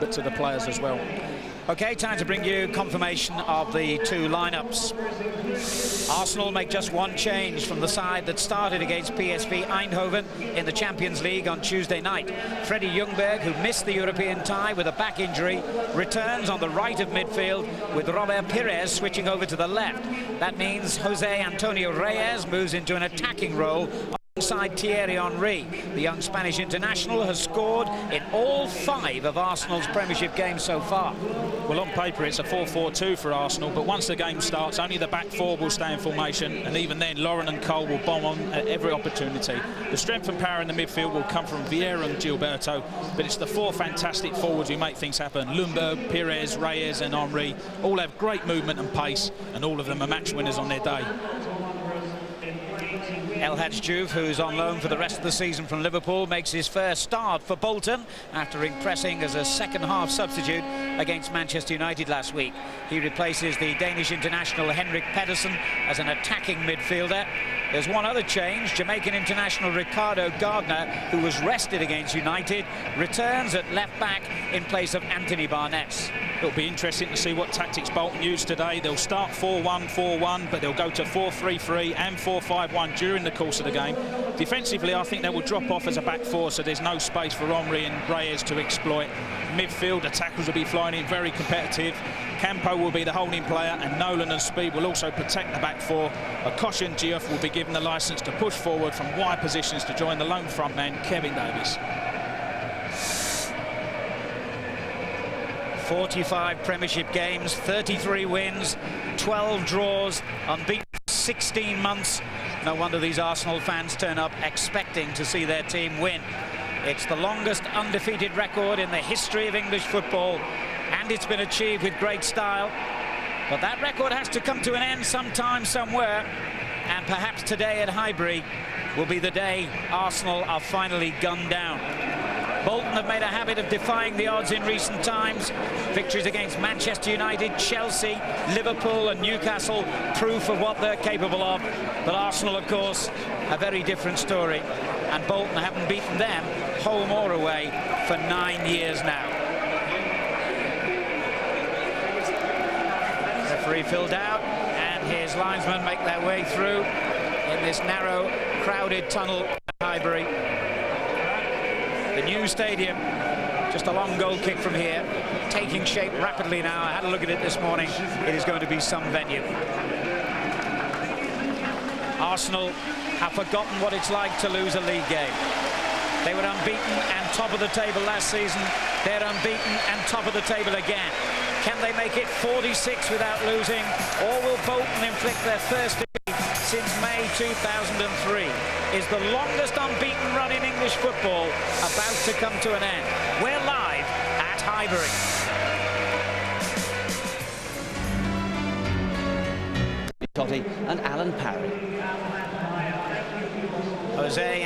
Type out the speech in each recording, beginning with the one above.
but to the players as well. Okay, time to bring you confirmation of the two lineups. Arsenal make just one change from the side that started against PSV Eindhoven in the Champions League on Tuesday night. Freddie Ljungberg, who missed the European tie with a back injury, returns on the right of midfield with Robert Pires switching over to the left. That means Jose Antonio Reyes moves into an attacking role alongside Thierry Henry. The young Spanish international has scored in all 5 of Arsenal's Premiership games so far. Well, on paper it's a 4-4-2 for Arsenal, but once the game starts, only the back 4 will stay in formation, and even then Lauren and Cole will bomb on at every opportunity. The strength and power in the midfield will come from Vieira and Gilberto, but it's the 4 fantastic forwards who make things happen. Ljungberg, Pires, Reyes and Henry all have great movement and pace, and all of them are match winners on their day. El Hadji Diouf, who's on loan for the rest of the season from Liverpool, makes his first start for Bolton after impressing as a second-half substitute against Manchester United last week. He replaces the Danish international Henrik Pedersen as an attacking midfielder. There's one other change. Jamaican international Ricardo Gardner, who was rested against United, returns at left-back in place of Anthony Barnett. It'll be interesting to see what tactics Bolton use today. They'll start 4-1-4-1, but they'll go to 4-3-3 and 4-5-1 during the course of the game. Defensively, I think they will drop off as a back 4, so there's no space for Henry and Reyes to exploit. Midfield, the tackles will be flying in, very competitive. Campo will be the holding player, and Nolan and Speed will also protect the back 4. Akosh and Diouf will be given the licence to push forward from wide positions to join the lone frontman, Kevin Davies. 45 Premiership games, 33 wins, 12 draws, unbeaten 16 months. No wonder these Arsenal fans turn up expecting to see their team win. It's the longest undefeated record in the history of English football, and it's been achieved with great style. But that record has to come to an end sometime, somewhere, and perhaps today at Highbury will be the day Arsenal are finally gunned down. Bolton have made a habit of defying the odds in recent times. Victories against Manchester United, Chelsea, Liverpool and Newcastle, proof of what they're capable of. But Arsenal, of course, a very different story. And Bolton haven't beaten them, home or away, for 9 years now. Referee filled out, and his linesmen make their way through in this narrow, crowded tunnel at Highbury. The new stadium, just a long goal kick from here, taking shape rapidly now. I had a look at it this morning. It is going to be some venue. Arsenal have forgotten what it's like to lose a league game. They were unbeaten and top of the table last season. They're unbeaten and top of the table again. Can they make it 46 without losing, or will Bolton inflict their first defeat since May 2003? Is the longest unbeaten run in English football about to come to an end? We're live at Highbury. Totti and Alan Parry. Jose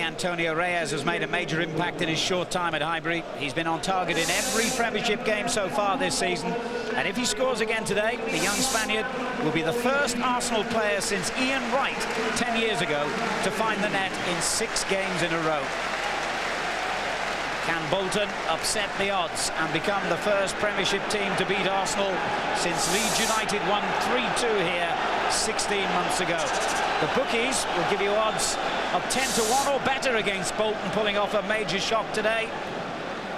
Antonio Reyes has made a major impact in his short time at Highbury. He's been on target in every Premiership game so far this season. And if he scores again today, the young Spaniard will be the first Arsenal player since Ian Wright 10 years ago to find the net in 6 games in a row. Can Bolton upset the odds and become the first Premiership team to beat Arsenal since Leeds United won 3-2 here 16 months ago? The bookies will give you odds of 10-1 or better against Bolton pulling off a major shock today.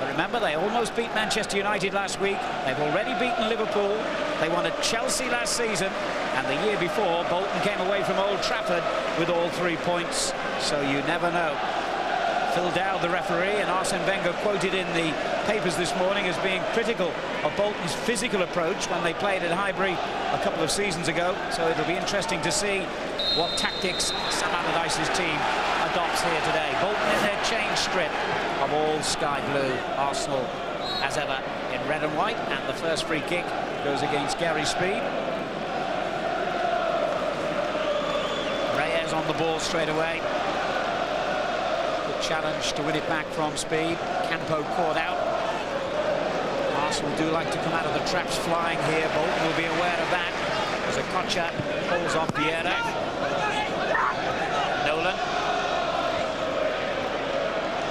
But remember, they almost beat Manchester United last week. They've already beaten Liverpool. They won at Chelsea last season. And the year before, Bolton came away from Old Trafford with all 3 points. So you never know. Phil Dowd, the referee, and Arsene Wenger quoted in the papers this morning as being critical of Bolton's physical approach when they played at Highbury a couple of seasons ago. So it'll be interesting to see what tactics Sam Allardyce's team adopts here today. Bolton in their change strip of all sky blue. Arsenal, as ever, in red and white. And the first free kick goes against Gary Speed. Reyes on the ball straight away. Good challenge to win it back from Speed. Campo caught out. Arsenal do like to come out of the traps flying here. Bolton will be aware of that as Akocha pulls off Vieira. Nolan.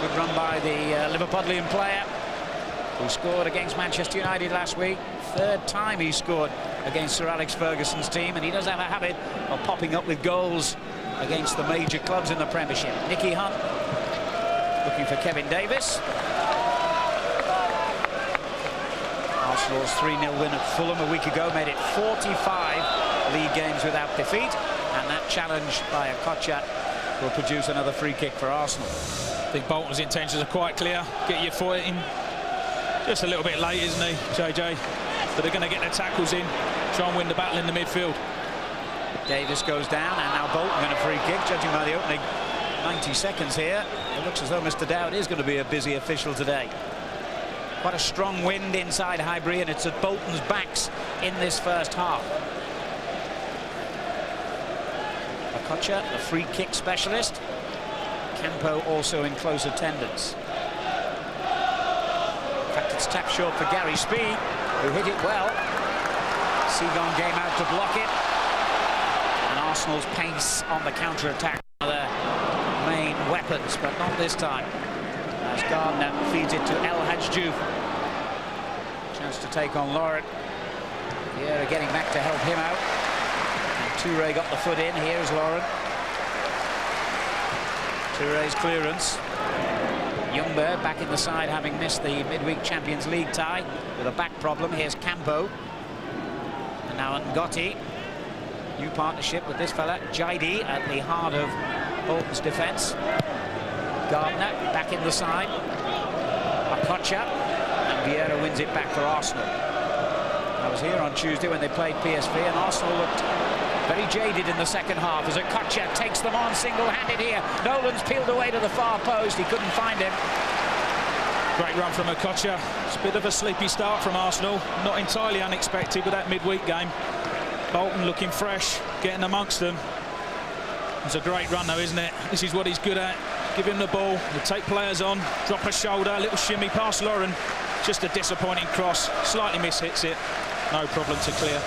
Good run by the Liverpudlian player who scored against Manchester United last week. Third time he scored against Sir Alex Ferguson's team, and he does have a habit of popping up with goals against the major clubs in the Premiership. Nicky Hunt looking for Kevin Davis. Arsenal's 3-0 win at Fulham a week ago made it 45 league games without defeat, and that challenge by Okocha will produce another free kick for Arsenal. I think Bolton's intentions are quite clear. Get your foot in. Just a little bit late, isn't he, JJ? But they're going to get their tackles in, try and win the battle in the midfield. Davis goes down, and now Bolton going a free kick, judging by the opening 90 seconds here. It looks as though Mr. Dowd is going to be a busy official today. Quite a strong wind inside Highbury, and it's at Bolton's backs in this first half. Okocha, the free kick specialist. Campo also in close attendance. In fact, it's tap short for Gary Speed, who hit it well. Seagon came out to block it. And Arsenal's pace on the counter-attack are their main weapons, but not this time. As Gardner feeds it to El Hadj chance to take on Laurent. Vieira getting back to help him out. And Touré got the foot in. Here's Laurent. Touré's clearance. Ljungberg back in the side, having missed the midweek Champions League tie with a back problem. Here's Campo. And now Ngotti. New partnership with this fella, Jaidi, at the heart of Bolton's defence. Gardner back in the side. Okocha. And Vieira wins it back for Arsenal. I was here on Tuesday when they played PSV, and Arsenal looked very jaded in the second half as Okocha takes them on single-handed here. Nolan's peeled away to the far post. He couldn't find him. Great run from Okocha. It's a bit of a sleepy start from Arsenal. Not entirely unexpected with that midweek game. Bolton looking fresh, getting amongst them. It's a great run though, isn't it? This is what he's good at. Give him the ball, he'll take players on, drop a shoulder, a little shimmy past Lauren. Just a disappointing cross, slightly mishits it. No problem to clear.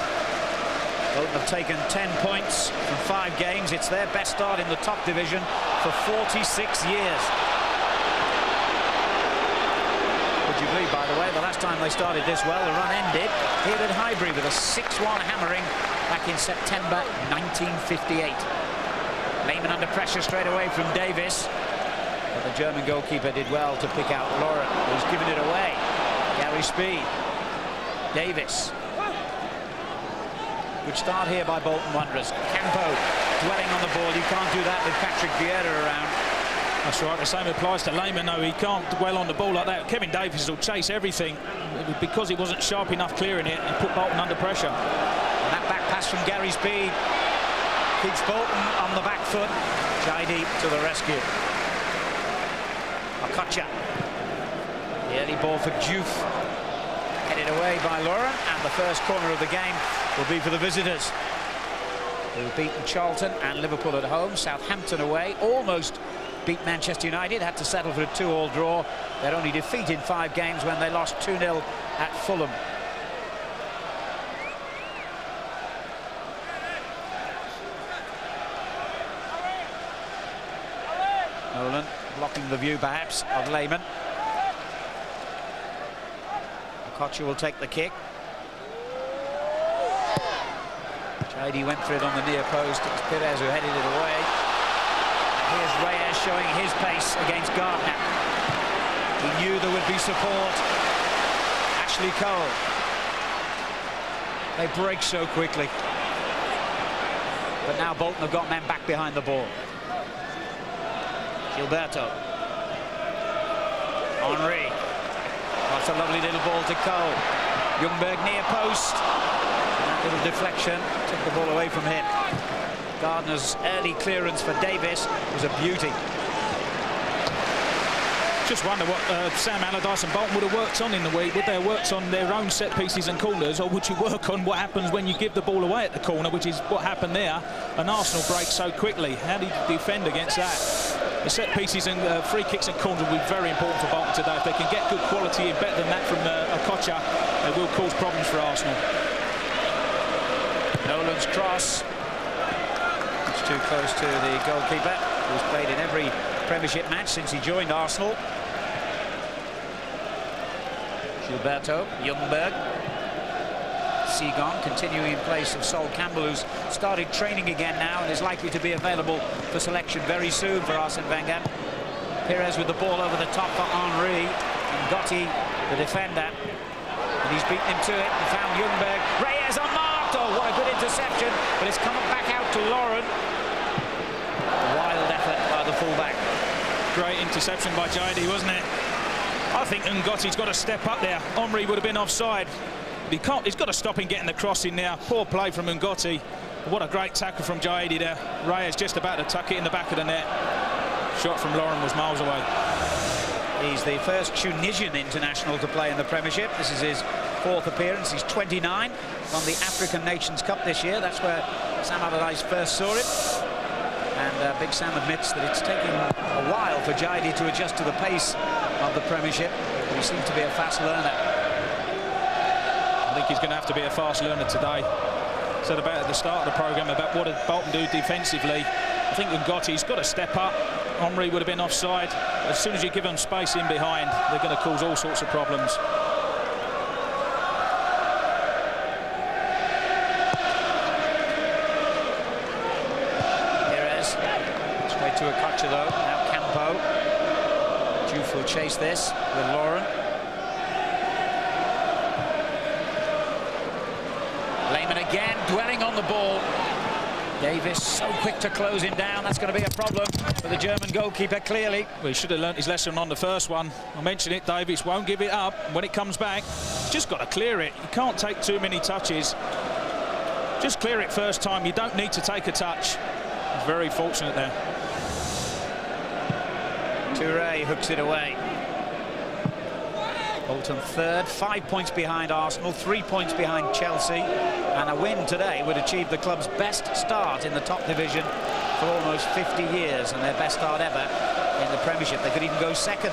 Bolton have taken 10 points from 5 games. It's their best start in the top division for 46 years. Would you believe, by the way, the last time they started this well, the run ended here at Highbury with a 6-1 hammering back in September 1958. Lehmann under pressure straight away from Davis. But the German goalkeeper did well to pick out Laurent, who's given it away. Gary Speed. Davis. Good start here by Bolton Wanderers. Campo dwelling on the ball. You can't do that with Patrick Vieira around. That's right, the same applies to Lehmann, though. He can't dwell on the ball like that. Kevin Davis will chase everything. Because he wasn't sharp enough clearing it, and put Bolton under pressure. And that back pass from Gary Speed keeps Bolton on the back foot. Jaidi to the rescue. Okocha. The early ball for Diouf. Headed away by Laurent, and the first corner of the game will be for the visitors, who've beaten Charlton and Liverpool at home. Southampton away, almost beat Manchester United, had to settle for a 2-2 draw. Their only defeat in 5 games when they lost 2-0 at Fulham. Nolan blocking the view perhaps of Lehmann. Okocha will take the kick. Jaidi went for it on the near post. It was Perez who headed it away. Here's Reyes showing his pace against Gardner. He knew there would be support. Ashley Cole. They break so quickly. But now Bolton have got men back behind the ball. Gilberto. Henry. That's a lovely little ball to Cole. Ljungberg near post. That little deflection took the ball away from him. Gardner's early clearance for Davis was a beauty. Just wonder what Sam Allardyce and Bolton would have worked on in the week. Would they have worked on their own set pieces and corners, or would you work on what happens when you give the ball away at the corner, which is what happened there, and Arsenal break so quickly? How do you defend against that? The set pieces and free kicks and corners will be very important for Bolton today. If they can get good quality and better than that from Okocha, they will cause problems for Arsenal. Nolan's cross. It's too close to the goalkeeper, who's played in every Premiership match since he joined Arsenal. Gilberto, Ljungberg, Seagon continuing in place of Sol Campbell, who's started training again now and is likely to be available for selection very soon for Arsene Wenger. Pires with the ball over the top for Henry, and Gotti, the defender, and he's beaten him to it and found Ljungberg. Reyes unmarked. Oh, what a good interception, but it's coming back out to Lauren. Wild effort by the fullback. Great interception by Jaidi, wasn't it? I think Ngotti's got to step up there. Henry would have been offside. But he can't. He's got to stop him getting the crossing now. Poor play from Ngotti. What a great tackle from Jaidi there. Reyes just about to tuck it in the back of the net. Shot from Lauren was miles away. He's the first Tunisian international to play in the Premiership. This is his 4th appearance. He's 29. On the African Nations Cup this year. That's where Sam Allardyce first saw it. And Big Sam admits that it's taking a while for Jaidi to adjust to the pace of the Premiership. He seems to be a fast learner. I think he's going to have to be a fast learner today. Said about at the start of the programme about what did Bolton do defensively. I think Ngotti's got to step up. Henry would have been offside. As soon as you give them space in behind, they're going to cause all sorts of problems. Pires, straight to Okocha though. Now Campo. Juve will chase this with Lauren. Lehmann again, dwelling on the ball. Davis so quick to close him down. That's going to be a problem for the German goalkeeper, clearly. Well, he should have learnt his lesson on the first one. I mentioned it, Davis won't give it up. When it comes back, just got to clear it. You can't take too many touches. Just clear it first time. You don't need to take a touch. He's very fortunate there. Touré hooks it away. Bolton 3rd, 5 points behind Arsenal, 3 points behind Chelsea, and a win today would achieve the club's best start in the top division for almost 50 years, and their best start ever in the Premiership. They could even go 2nd.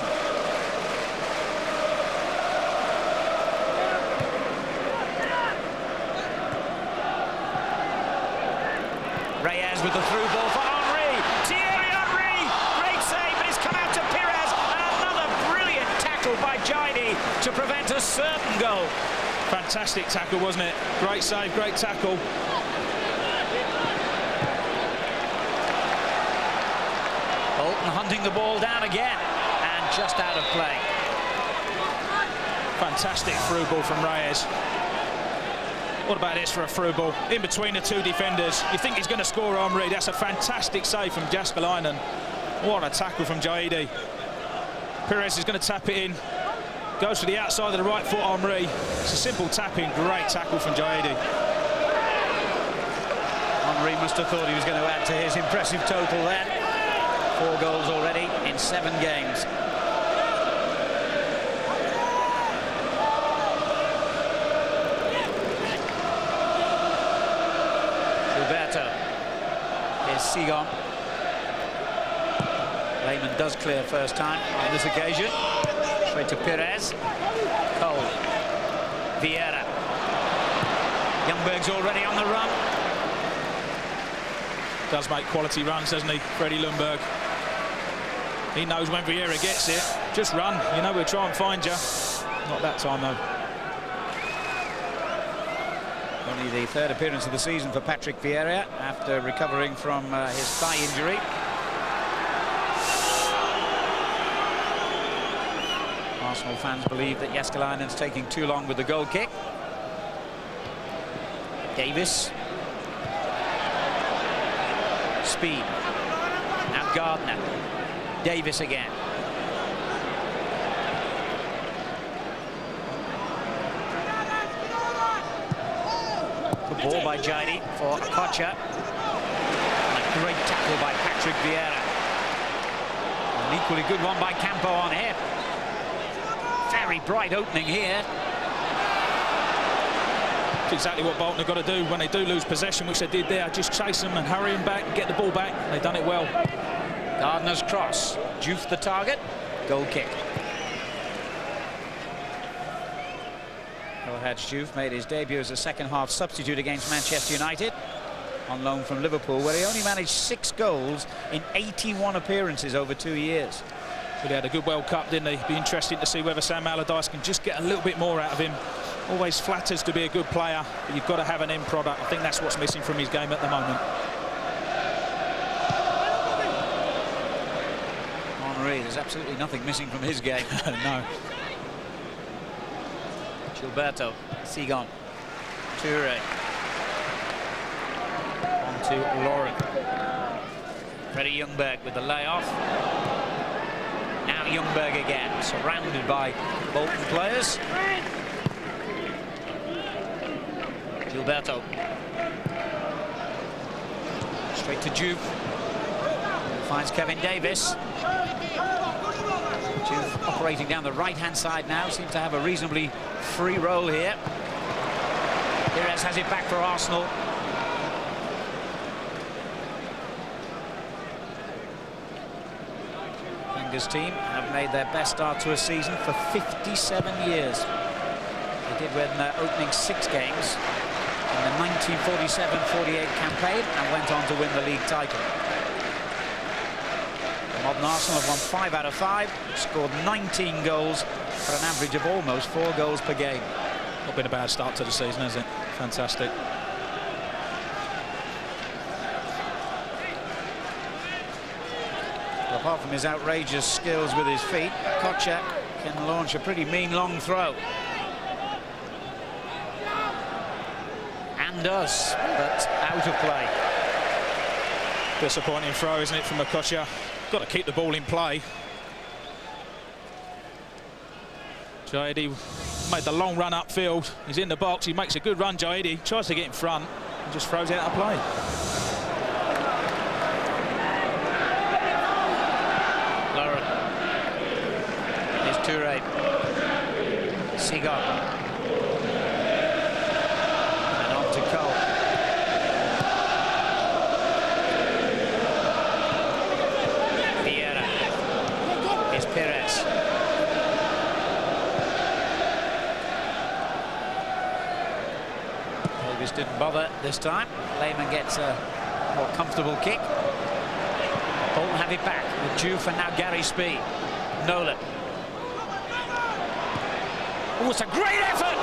Reyes with the through ball for Henry. Thierry Henry, great save, but it's come out to Pires, and another brilliant tackle by Jaidi to prevent a certain goal. Fantastic tackle, wasn't it? Great save, great tackle. Bolton hunting the ball down again, and just out of play. Fantastic through ball from Reyes. What about this for a through ball? In between the two defenders. You think he's going to score, Henry. That's a fantastic save from Jääskeläinen. What a tackle from Jaidi. Pires is going to tap it in. Goes to the outside of the right foot, Henry. It's a simple tap-in. Great tackle from Jaidi. Henry must have thought he was going to add to his impressive total then. 4 goals already in 7 games. Gilberto. Here's Seagon. Lehmann does clear first time on this occasion. Straight to Pires. Cole. Vieira. Ljungberg's already on the run. Does make quality runs, doesn't he, Freddie Ljungberg? He knows when Vieira gets it. Just run. You know, we'll try and find you. Not that time, though. Only the 3rd appearance of the season for Patrick Vieira after recovering from his thigh injury. Arsenal fans believe that Jääskeläinen's taking too long with the goal kick. Davis. Speed. Now Gardner. Davis again. Good ball by Jaidi for Okocha. And a great tackle by Patrick Vieira. An equally good one by Campo on him. Very bright opening here. It's exactly what Bolton have got to do when they do lose possession, which they did there. Just chase them and hurry them back and get the ball back. They've done it well. Gardner's cross. Juve the target. Goal kick. El Hadji Diouf made his debut as a second-half substitute against Manchester United. on loan from Liverpool, where he only managed 6 goals in 81 appearances over 2 years. But he had a good World Cup, didn't he? Be interesting to see whether Sam Allardyce can just get a little bit more out of him. Always flatters to be a good player, but you've got to have an end product. I think that's what's missing from his game at the moment. Henry, there's absolutely nothing missing from his game. No. Gilberto, Sigon, Toure. On to Lauren. Freddie Ljungberg with the layoff. Now Ljungberg again, surrounded by Bolton players. Gilberto. Straight to Juve. Finds Kevin Davis. Juve operating down the right-hand side now. Seems to have a reasonably free role here. Pires has it back for Arsenal. Wenger's team have made their best start to a season for 57 years. They did win their opening 6 games in the 1947-48 campaign and went on to win the league title. The modern Arsenal have won 5 out of 5, scored 19 goals for an average of almost 4 goals per game. Not been a bad start to the season, has it? Fantastic. Well, apart from his outrageous skills with his feet, Kochak can launch a pretty mean long throw. And does, but out of play. Disappointing throw, isn't it, from Okocha? Got to keep the ball in play. Jaidi made the long run upfield. He's in the box. He makes a good run, Jaidi. Tries to get in front and just throws it out of play. Lauren. Here's Toure. Sigon. And on to Cole. Vieira. Here's Pires. Davis didn't bother this time. Lehmann gets a more comfortable kick. Bolton have it back with Juve and now Gary Speed. Nolan. Oh, it's a great effort!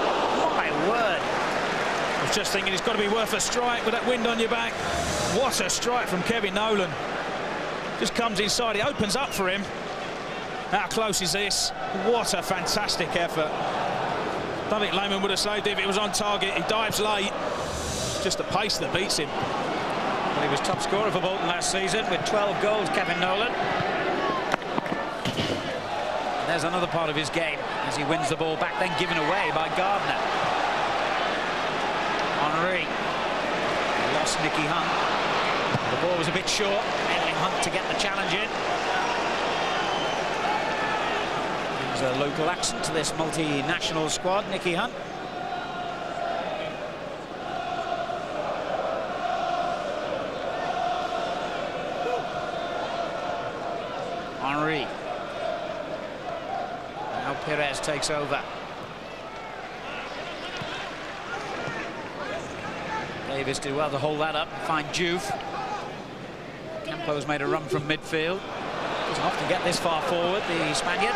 My word. I was just thinking it's got to be worth a strike with that wind on your back. What a strike from Kevin Nolan. Just comes inside, it opens up for him. How close is this? What a fantastic effort. Don't think Lehmann would have saved it if it was on target. He dives late. Just the pace that beats him. Well, he was top scorer for Bolton last season with 12 goals, Kevin Nolan. And there's another part of his game as he wins the ball back, then given away by Gardner. Henry lost Nicky Hunt. The ball was a bit short, enabling Hunt to get the challenge in. There's a local accent to this multinational squad, Nicky Hunt. Henry. Now Pires takes over. Davis did well to hold that up and find Juve. Campo's made a run from midfield. Doesn't often get this far forward, the Spaniard.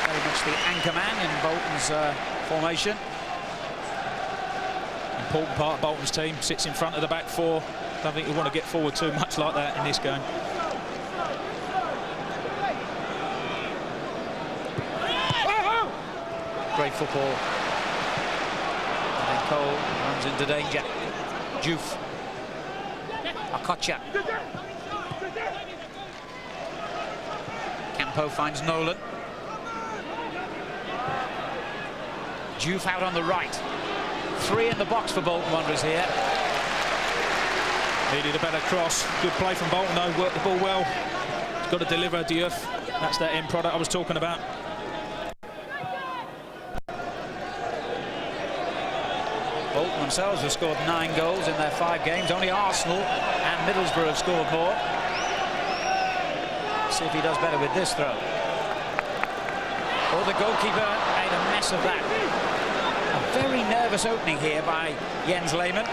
Very much the anchor man in Bolton's formation. Important part of Bolton's team, sits in front of the back four. Don't think you want to get forward too much like that in this game. Great football. And Cole runs into danger. Juve. Okocha. Campo finds Nolan. Juve out on the right. 3 in the box for Bolton Wanderers here. Needed a better cross. Good play from Bolton though. Worked the ball well. Got to deliver Diouf. That's that end product I was talking about. Bolton themselves have scored 9 goals in their 5 games. Only Arsenal and Middlesbrough have scored more. See if he does better with this throw. Oh, the goalkeeper made a mess of that. A very nervous opening here by Jens Lehmann.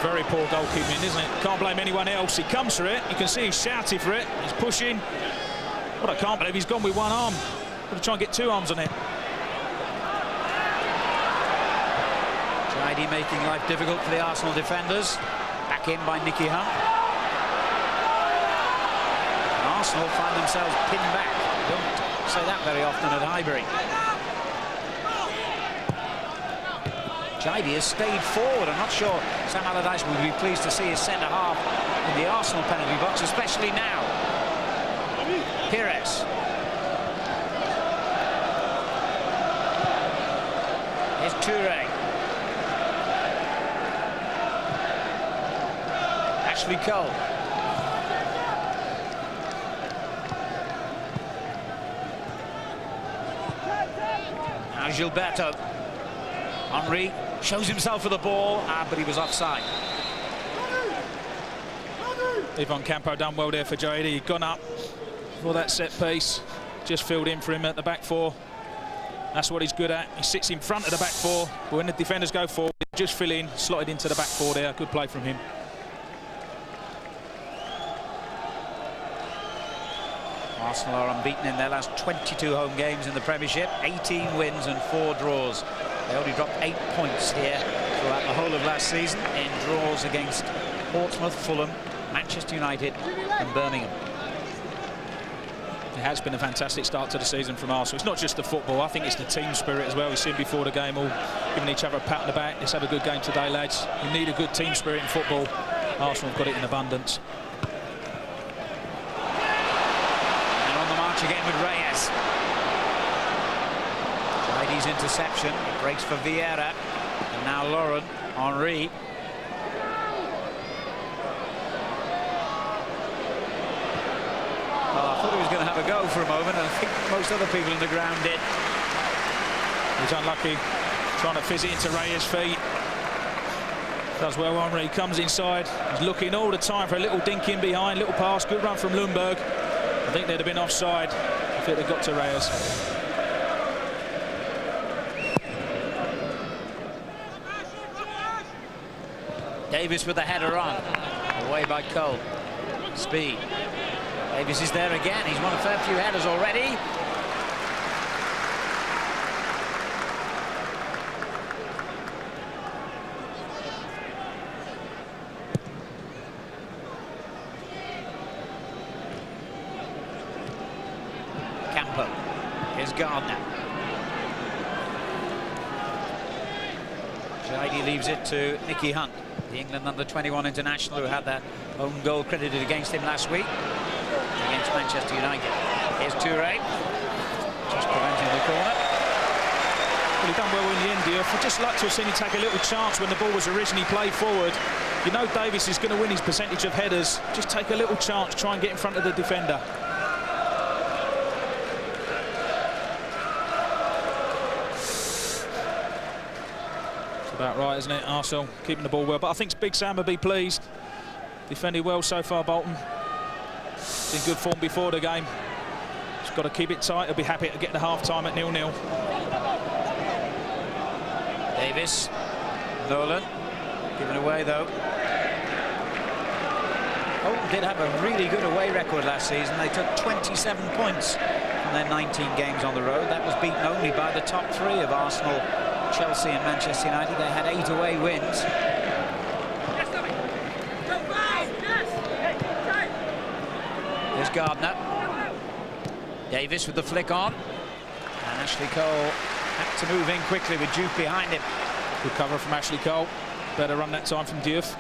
Very poor goalkeeping, isn't it? Can't blame anyone else. He comes for it. You can see he's shouting for it. He's pushing. What I can't believe, he's gone with one arm. Got to try and get two arms on it. Jaidi making life difficult for the Arsenal defenders. Back in by Nicky Hunt. Arsenal find themselves pinned back. Don't say that very often at Highbury. Jaidi has stayed forward. I'm not sure Sam Allardyce would be pleased to see his centre-half in the Arsenal penalty box, especially now. Pires. Here's Toure. Ashley Cole. Now Gilberto. Henry shows himself for the ball, but he was offside. Ivan Campo done well there for Jaidi. He'd gone up for that set piece. Just filled in for him at the back four. That's what he's good at. He sits in front of the back four, but when the defenders go forward, just fill in, slotted into the back four there. Good play from him. Arsenal are unbeaten in their last 22 home games in the Premiership. 18 wins and 4 draws. They only dropped 8 points here throughout the whole of last season in draws against Portsmouth, Fulham, Manchester United and Birmingham. It has been a fantastic start to the season from Arsenal. It's not just the football, I think it's the team spirit as well. We've seen before the game all giving each other a pat on the back. Let's have a good game today, lads. You need a good team spirit in football. Arsenal have got it in abundance. And on the march again with Reyes. Jaidi's interception, it breaks for Vieira. And now Laurent Henry. Well, I thought he was going to have a go for a moment, and I think most other people in the ground did. He's unlucky, trying to fizz it into Reyes' feet. Does well, Henry comes inside. He's looking all the time for a little dink in behind, little pass, good run from Lundberg. I think they'd have been offside if it had got to Reyes. Davis with the header on, away by Cole. Speed. Davis is there again. He's won a fair few headers already. Campo. Here's Gardner. Jaidi leaves it to Nicky Hunt, the England under-21 international who had that own goal credited against him last week against Manchester United. Here's Toure, just preventing the corner. Well, he done well in the end, Diouf. I'd just like to have seen him take a little chance when the ball was originally played forward. You know Davis is going to win his percentage of headers. Just take a little chance, try and get in front of the defender. About right, isn't it? Arsenal keeping the ball well, but I think Big Sam will be pleased. Defended well so far, Bolton. In good form before the game. Just got to keep it tight. He'll be happy to get the half-time at 0-0. Davis, Nolan, given away though. Bolton did have a really good away record last season. They took 27 points from their 19 games on the road. That was beaten only by the top 3 of Arsenal, Chelsea and Manchester United. They had 8 away wins. Here's Gardner. Davis with the flick on. And Ashley Cole had to move in quickly with Duke behind him. Good cover from Ashley Cole. Better run that time from Diouf.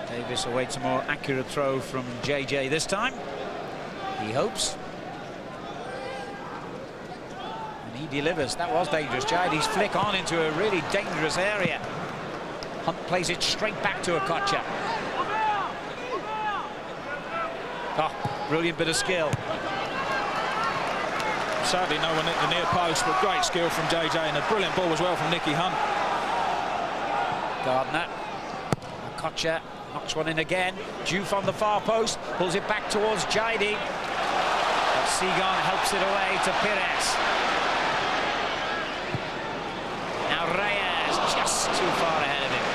Davis awaits a more accurate throw from JJ this time. He hopes. And he delivers. That was dangerous. Jaidi's flick on into a really dangerous area. Hunt plays it straight back to Okocha. Oh, brilliant bit of skill. Sadly, no one at the near post, but great skill from JJ and a brilliant ball as well from Nicky Hunt. Gardner. Okocha Knocks one in again. Diouf on the far post. Pulls it back towards Jaidi. But Seagon helps it away to Pires. Now Reyes just too far ahead of him.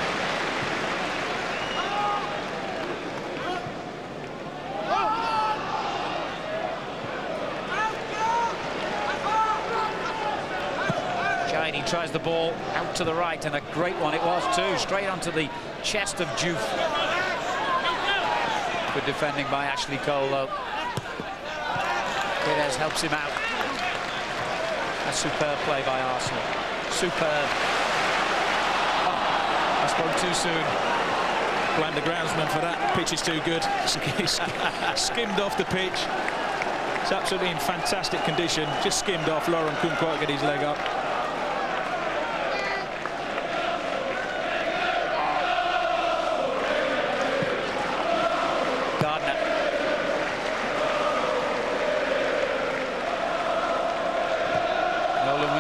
Jaidi tries the ball out to the right, and a great one it was too. Straight onto the chest of Diouf. Good defending by Ashley Cole though. Pires helps him out. A superb play by Arsenal. Superb. Oh, I spoke too soon. Blame the groundsman for that. Pitch is too good. He's skimmed off the pitch. It's absolutely in fantastic condition. Just skimmed off. Lauren couldn't quite get his leg up.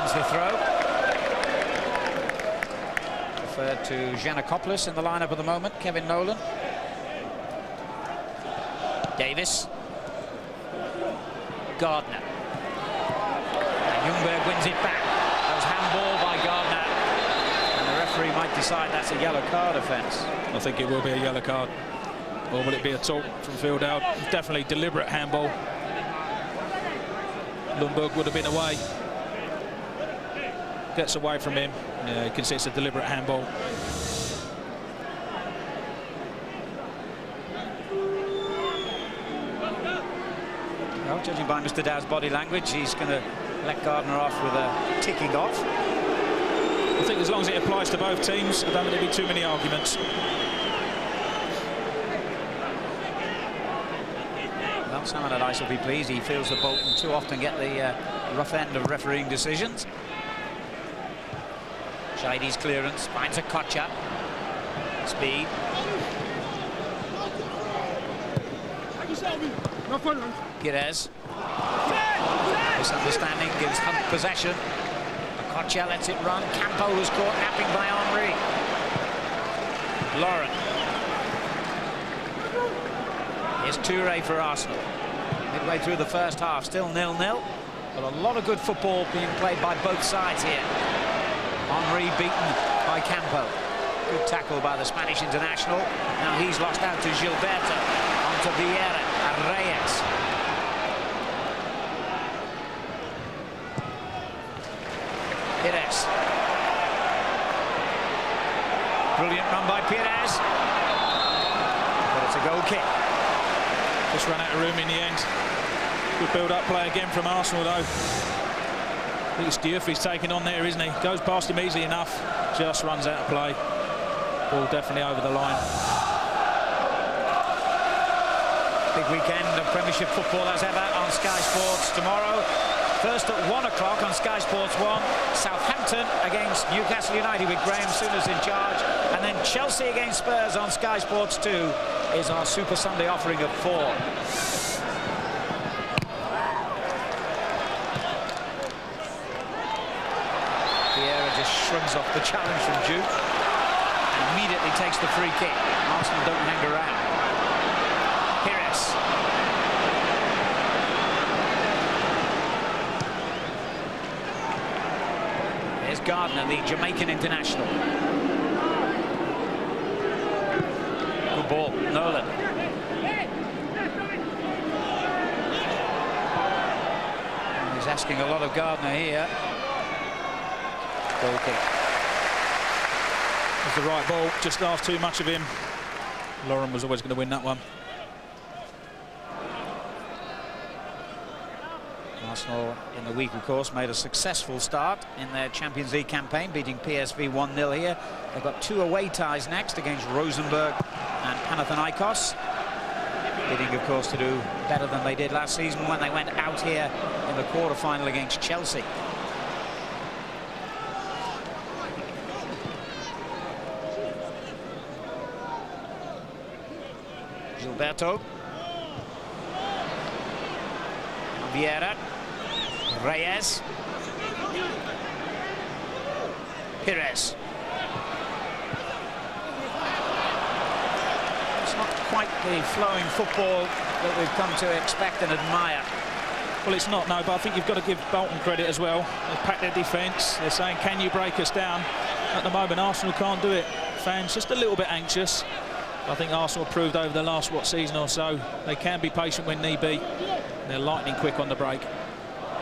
The throw. Referred to Giannakopoulos in the lineup at the moment. Kevin Nolan. Davis. Gardner. And Ljungberg wins it back. That was handball by Gardner. And the referee might decide that's a yellow card offence. I think it will be a yellow card. Or will it be a talk from field out? Definitely deliberate handball. Ljungberg would have been away. Gets away from him. Yeah, you can see it's a deliberate handball. Well, judging by Mr. Dow's body language, he's going to let Gardner off with a ticking off. I think as long as it applies to both teams, I don't think there'll be too many arguments. Well, Simon Allardyce will be pleased. He feels that Bolton too often get the rough end of refereeing decisions. Jaidi's clearance finds a Kocha. Speed. Pires. Misunderstanding gives Hunt possession. Kocha lets it run. Campo was caught napping by Henry. Lauren. Here's Toure for Arsenal. Midway through the first half, still 0-0. But a lot of good football being played by both sides here. Henry beaten by Campo. Good tackle by the Spanish international. Now he's lost out to Gilberto. Onto Vieira and Reyes. Pires. Brilliant run by Pires. But it's a goal kick. Just ran out of room in the end. Good build-up play again from Arsenal though. I think it's Diouf he's taking on there, isn't he? Goes past him easily enough, just runs out of play. Ball definitely over the line. Big weekend of Premiership football as ever on Sky Sports tomorrow. First at 1 o'clock on Sky Sports 1, Southampton against Newcastle United with Graham Souness in charge. And then Chelsea against Spurs on Sky Sports 2 is our Super Sunday offering at 4. Shrugs off the challenge from Diouf and immediately takes the free kick. Arsenal don't hang around. Pires. There's Gardner, the Jamaican international. Good ball, Nolan. He's asking a lot of Gardner here. Goal kick. It's the right ball, just asked too much of him. Lauren was always going to win that one. Arsenal in the week, of course, made a successful start in their Champions League campaign, beating PSV 1-0 here. They've got 2 away ties next against Rosenborg and Panathinaikos. Bidding, of course, to do better than they did last season when they went out here in the quarter-final against Chelsea. Gilberto. Vieira. Reyes. Pires. the flowing football that we've come to expect and admire. Well, it's not, no, but I think you've got to give Bolton credit as well. They've packed their defence. They're saying, can you break us down? At the moment, Arsenal can't do it. Fans just a little bit anxious. I think Arsenal proved over the last, season or so, they can be patient when need be. They're lightning quick on the break.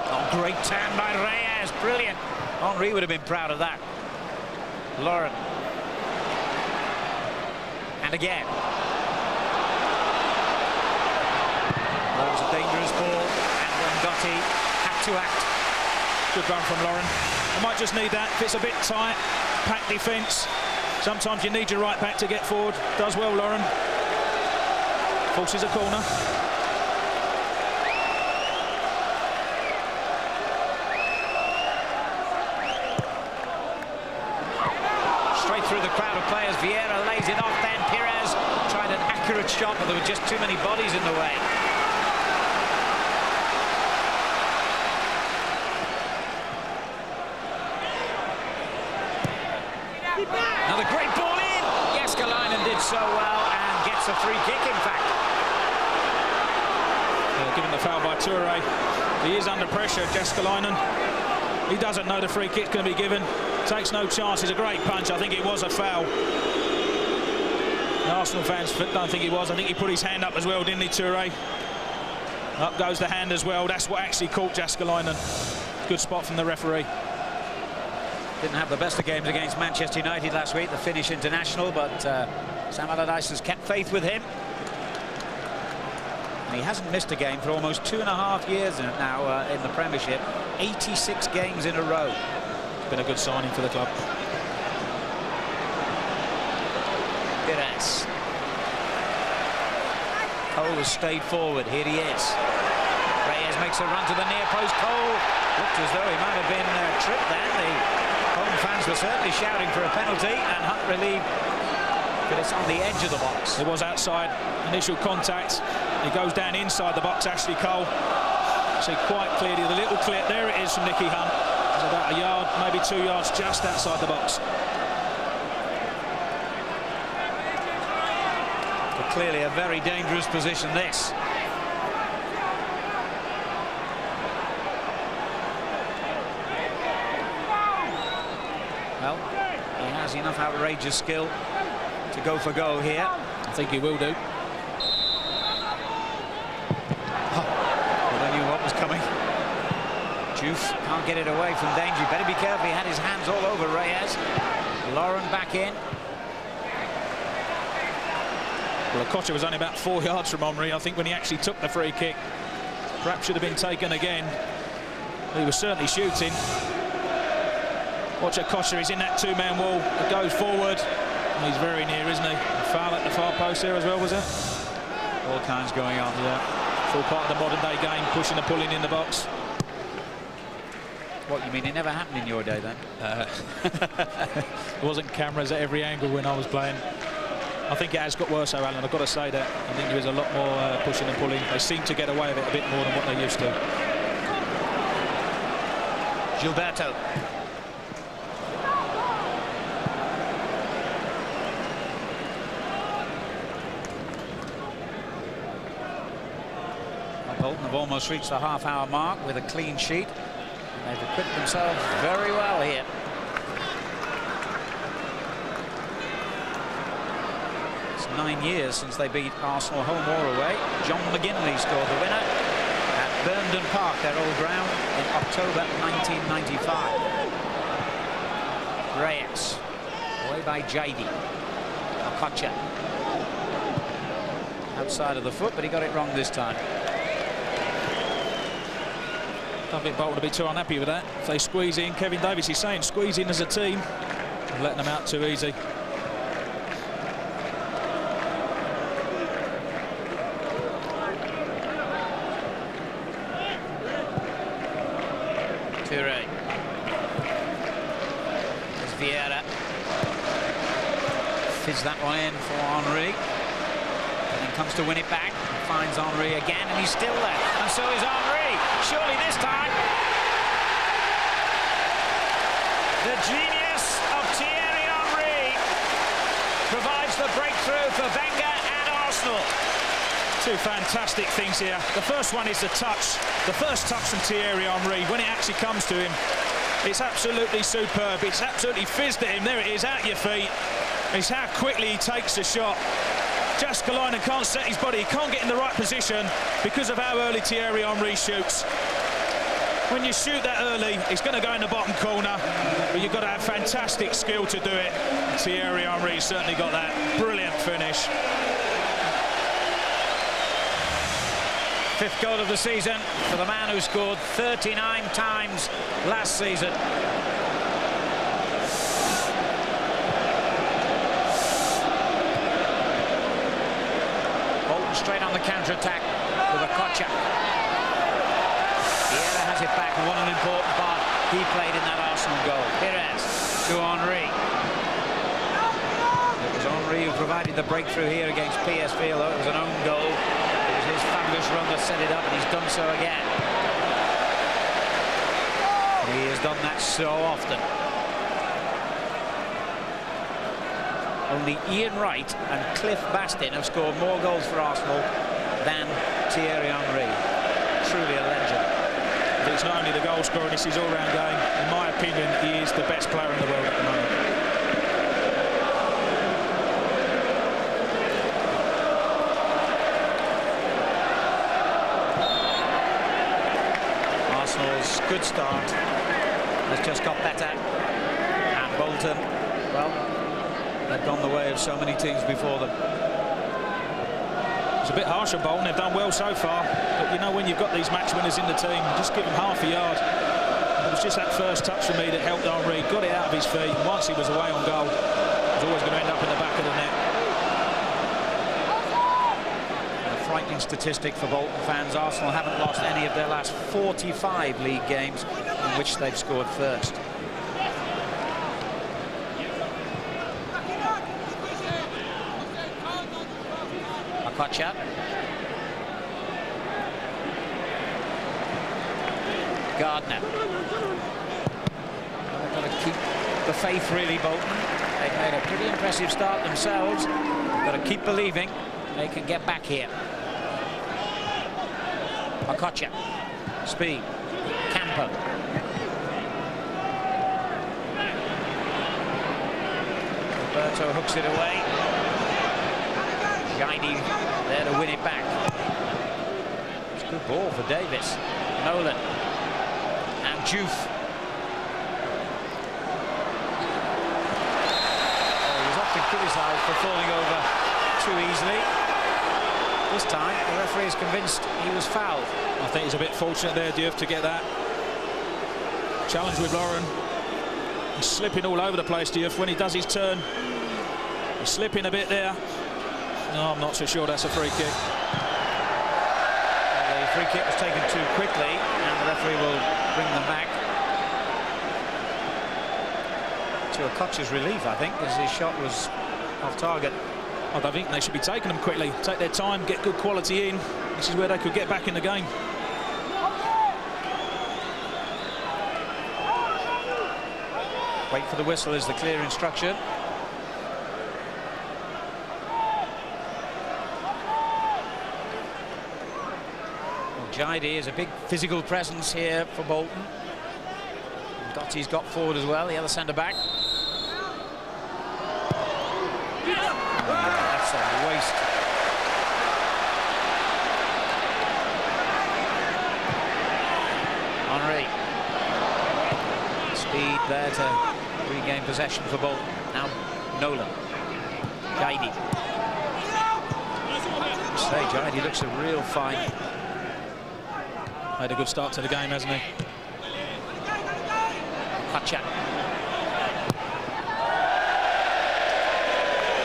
Oh, great turn by Reyes, brilliant. Henry would have been proud of that. Lauren. And again. That was a dangerous ball, and Gotti had to act. Good run from Lauren. I might just need that. If it's a bit tight, packed defence. Sometimes you need your right back to get forward. Does well, Lauren. Forces a corner. Straight through the crowd of players. Vieira lays it off, then Pires tried an accurate shot, but there were just too many bodies in the way. Another great ball in. Jääskeläinen did so well and gets a free kick, in fact. Given the foul by Toure. He is under pressure, Jääskeläinen. He doesn't know the free kick's going to be given. Takes no chance. It's a great punch. I think it was a foul. The Arsenal fans don't think he was. I think he put his hand up as well, didn't he, Toure? Up goes the hand as well. That's what actually caught Jääskeläinen. Good spot from the referee. Didn't have the best of games against Manchester United last week, the Finnish international, but Sam Allardyce has kept faith with him. And he hasn't missed a game for almost 2.5 years now in the Premiership. 86 games in a row. It's been a good signing for the club. Pires. Cole has stayed forward. Here he is. Reyes makes a run to the near post. Cole looked as though he might have been tripped then. The home fans were certainly shouting for a penalty, and Hunt relieved, but it's on the edge of the box. It was outside. Initial contact. He goes down inside the box, Ashley Cole. See quite clearly the little clip. There it is from Nicky Hunt. It's about a yard, maybe 2 yards just outside the box. But clearly a very dangerous position, this. Well, he has enough outrageous skill to go for goal here. I think he will do. Well, they knew what was coming. Juve can't get it away from danger. Better be careful. He had his hands all over Reyes. Lauren back in. Well, Okocha was only about 4 yards from Henry. I think when he actually took the free kick, perhaps should have been taken again. He was certainly shooting. Watch Okocha, he's in that two-man wall. It goes forward. He's very near, isn't he? A foul at the far post there as well, was there? All kinds going on. Yeah. Full part of the modern-day game, pushing and pulling in the box. What, you mean it never happened in your day, then? There wasn't cameras at every angle when I was playing. I think it has got worse, though, Alan. I've got to say that. I think there is a lot more pushing and pulling. They seem to get away with it a bit more than what they used to. Gilberto. Bolton have almost reached the half-hour mark with a clean sheet. And they've equipped themselves very well here. It's 9 years since they beat Arsenal home or away. John McGinley scored the winner at Burnden Park, their old ground, in October 1995. Reyes, away by Jaidi. Okocha. Outside of the foot, but he got it wrong this time. I don't think Bolton will be too unhappy with that. If they squeeze in, Kevin Davies is saying squeeze in as a team. Letting them out too easy. Toure. There's Vieira. Fizz that one in for Henry. And then comes to win it back. Finds Henry again, and he's still there. And so is Henry. Surely this time. The genius of Thierry Henry provides the breakthrough for Wenger and Arsenal. Arsenal. Two fantastic things here. The first one is the touch. The first touch from Thierry Henry. When it actually comes to him, it's absolutely superb. It's absolutely fizzed at him. There it is, at your feet. It's how quickly he takes the shot. Jaskalainen can't set his body. He can't get in the right position because of how early Thierry Henry shoots. When you shoot that early, it's going to go in the bottom corner, but you've got to have fantastic skill to do it. Thierry Henry certainly got that brilliant finish. Fifth goal of the season for the man who scored 39 times last season. Bolton straight on the counter-attack with a Kocha. Vieira has it back, and what an important part he played in that Arsenal goal. Pires to Henry. It was Henry who provided the breakthrough here against PSV, though it was an own goal. His fabulous run that set it up, and he's done so again. He has done that so often. Only Ian Wright and Cliff Bastin have scored more goals for Arsenal than Thierry Henry. Truly a legend. It's not only the goal scorer, it's his all-round game. In my opinion, he is the best player in the world at the moment. Arsenal's good start has just got better, and Bolton, well, they've gone the way of so many teams before them. It's a bit harsh on Bolton. They've done well so far, but you know, when you've got these match winners in the team, just give them half a yard. It was just that first touch for me that helped Henry, got it out of his feet, and once he was away on goal, it was always going to end up in the back of the net. A frightening statistic for Bolton fans. Arsenal haven't lost any of their last 45 league games in which they've scored first. Kocha. Gardner. They've got to keep the faith, really, Bolton. They've made a pretty impressive start themselves. They've got to keep believing they can get back here. Kocha. Speed. Campo. Roberto hooks it away. Guiney there to win it back. It's a good ball for Davis. Nolan and Juve. Oh, he was often criticised for falling over too easily. This time the referee is convinced he was fouled. I think he's a bit fortunate there, Juve, to get that challenge with Lauren. He's slipping all over the place, Juve, when he does his turn. He's slipping a bit there. No, I'm not so sure that's a free kick. The free kick was taken too quickly, and the referee will bring them back. To a Kocha's relief, I think, because his shot was off target. I don't think they should be taking them quickly. Take their time, get good quality in. This is where they could get back in the game. Wait for the whistle is the clear instruction. Jaidi is a big physical presence here for Bolton. Gotti's got forward as well, the other centre-back. That's a waste. Henry. Speed there to regain possession for Bolton. Now Nolan. Jaidi. Say, Jaidi looks a real fine. Had a good start to the game, hasn't he? Kocha.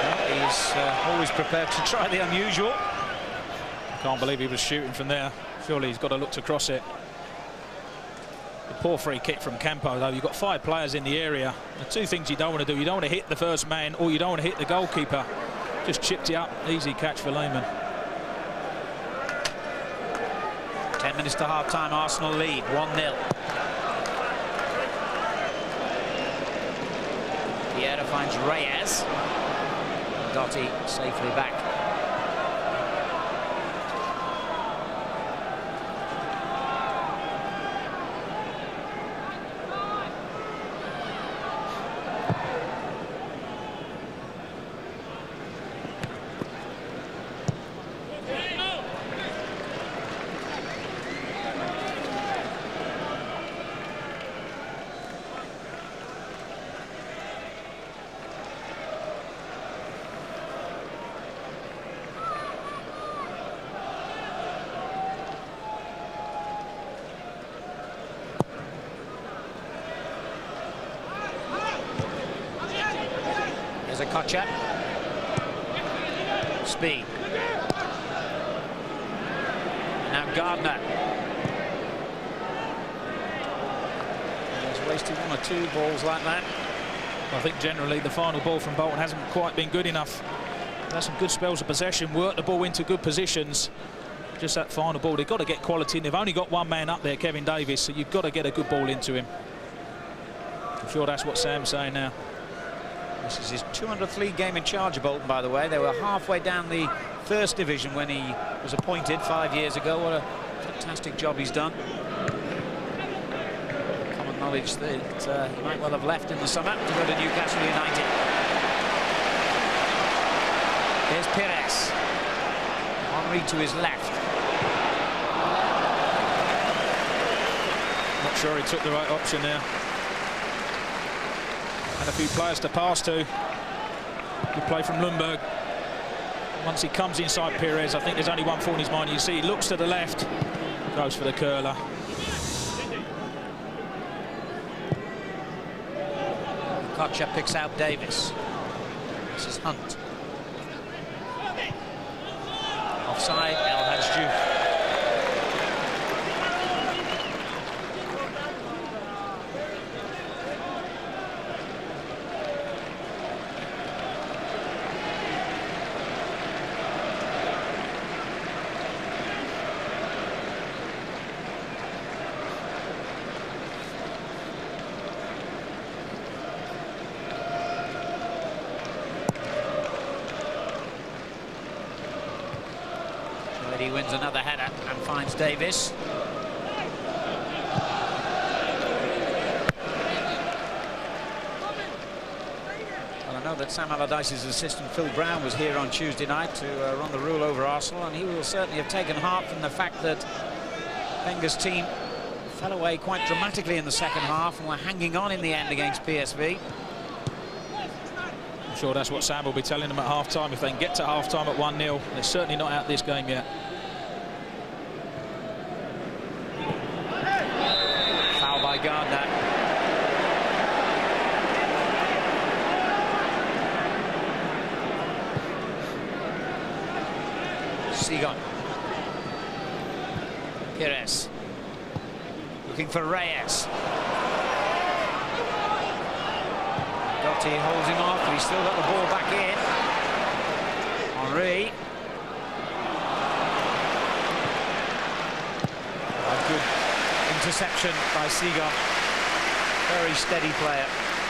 Well, he's always prepared to try the unusual. Can't believe he was shooting from there. Surely he's got to look to cross it. The poor free kick from Campo, though. You've got 5 players in the area. The two things you don't want to do, you don't want to hit the first man, or you don't want to hit the goalkeeper. Just chipped it up. Easy catch for Lehmann. 10 minutes to half-time, Arsenal lead, 1-0. Vieira finds Reyes. Gotti safely back. Here's a Kocha. Speed. Now Gardner. He's wasted one or two balls like that. I think generally the final ball from Bolton hasn't quite been good enough. That's some good spells of possession, work the ball into good positions. Just that final ball, they've got to get quality, and they've only got one man up there, Kevin Davies, so you've got to get a good ball into him. I'm sure that's what Sam's saying now. This is his 200th league game in charge of Bolton, by the way. They were halfway down the first division when he was appointed 5 years ago. What a fantastic job he's done. Common knowledge that he might well have left in the summer to go to Newcastle United. Here's Pires. Henry to his left. Not sure he took the right option there. And a few players to pass to. Good play from Lundberg. Once he comes inside Pires, I think there's only one thought in his mind. You see, he looks to the left, goes for the curler. Kocha picks out Davis. This is Hunt. Offside, El Hadji. He wins another header and finds Davis. Well, I know that Sam Allardyce's assistant Phil Brown was here on Tuesday night to run the rule over Arsenal, and he will certainly have taken heart from the fact that Wenger's team fell away quite dramatically in the second half and were hanging on in the end against PSV. I'm sure that's what Sam will be telling them at half-time. If they can get to half-time at 1-0, they're certainly not out this game yet. Foul by Gardner. Seagon. Pires. Looking for Reyes. Doty holds him off, but he's still got the ball back in. Henry. A good interception by Seagon. Very steady player.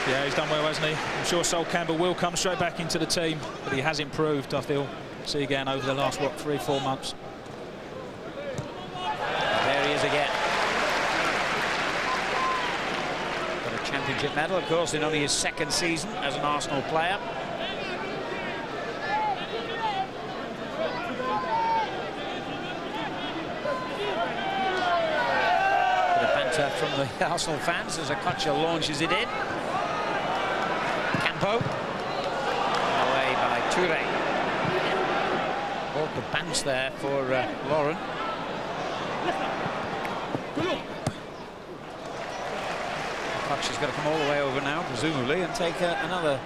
Yeah, he's done well, hasn't he? I'm sure Sol Campbell will come straight back into the team, but he has improved, I feel, Seagon over the last, what, 3-4 months. There he is again. Got a championship medal, of course, in only his second season as an Arsenal player. Bit of banter from the Arsenal fans as Kocha launches it in. Campo. Away by Touré. The bounce there for Lauren. Kocha's got to come all the way over now, presumably, and take another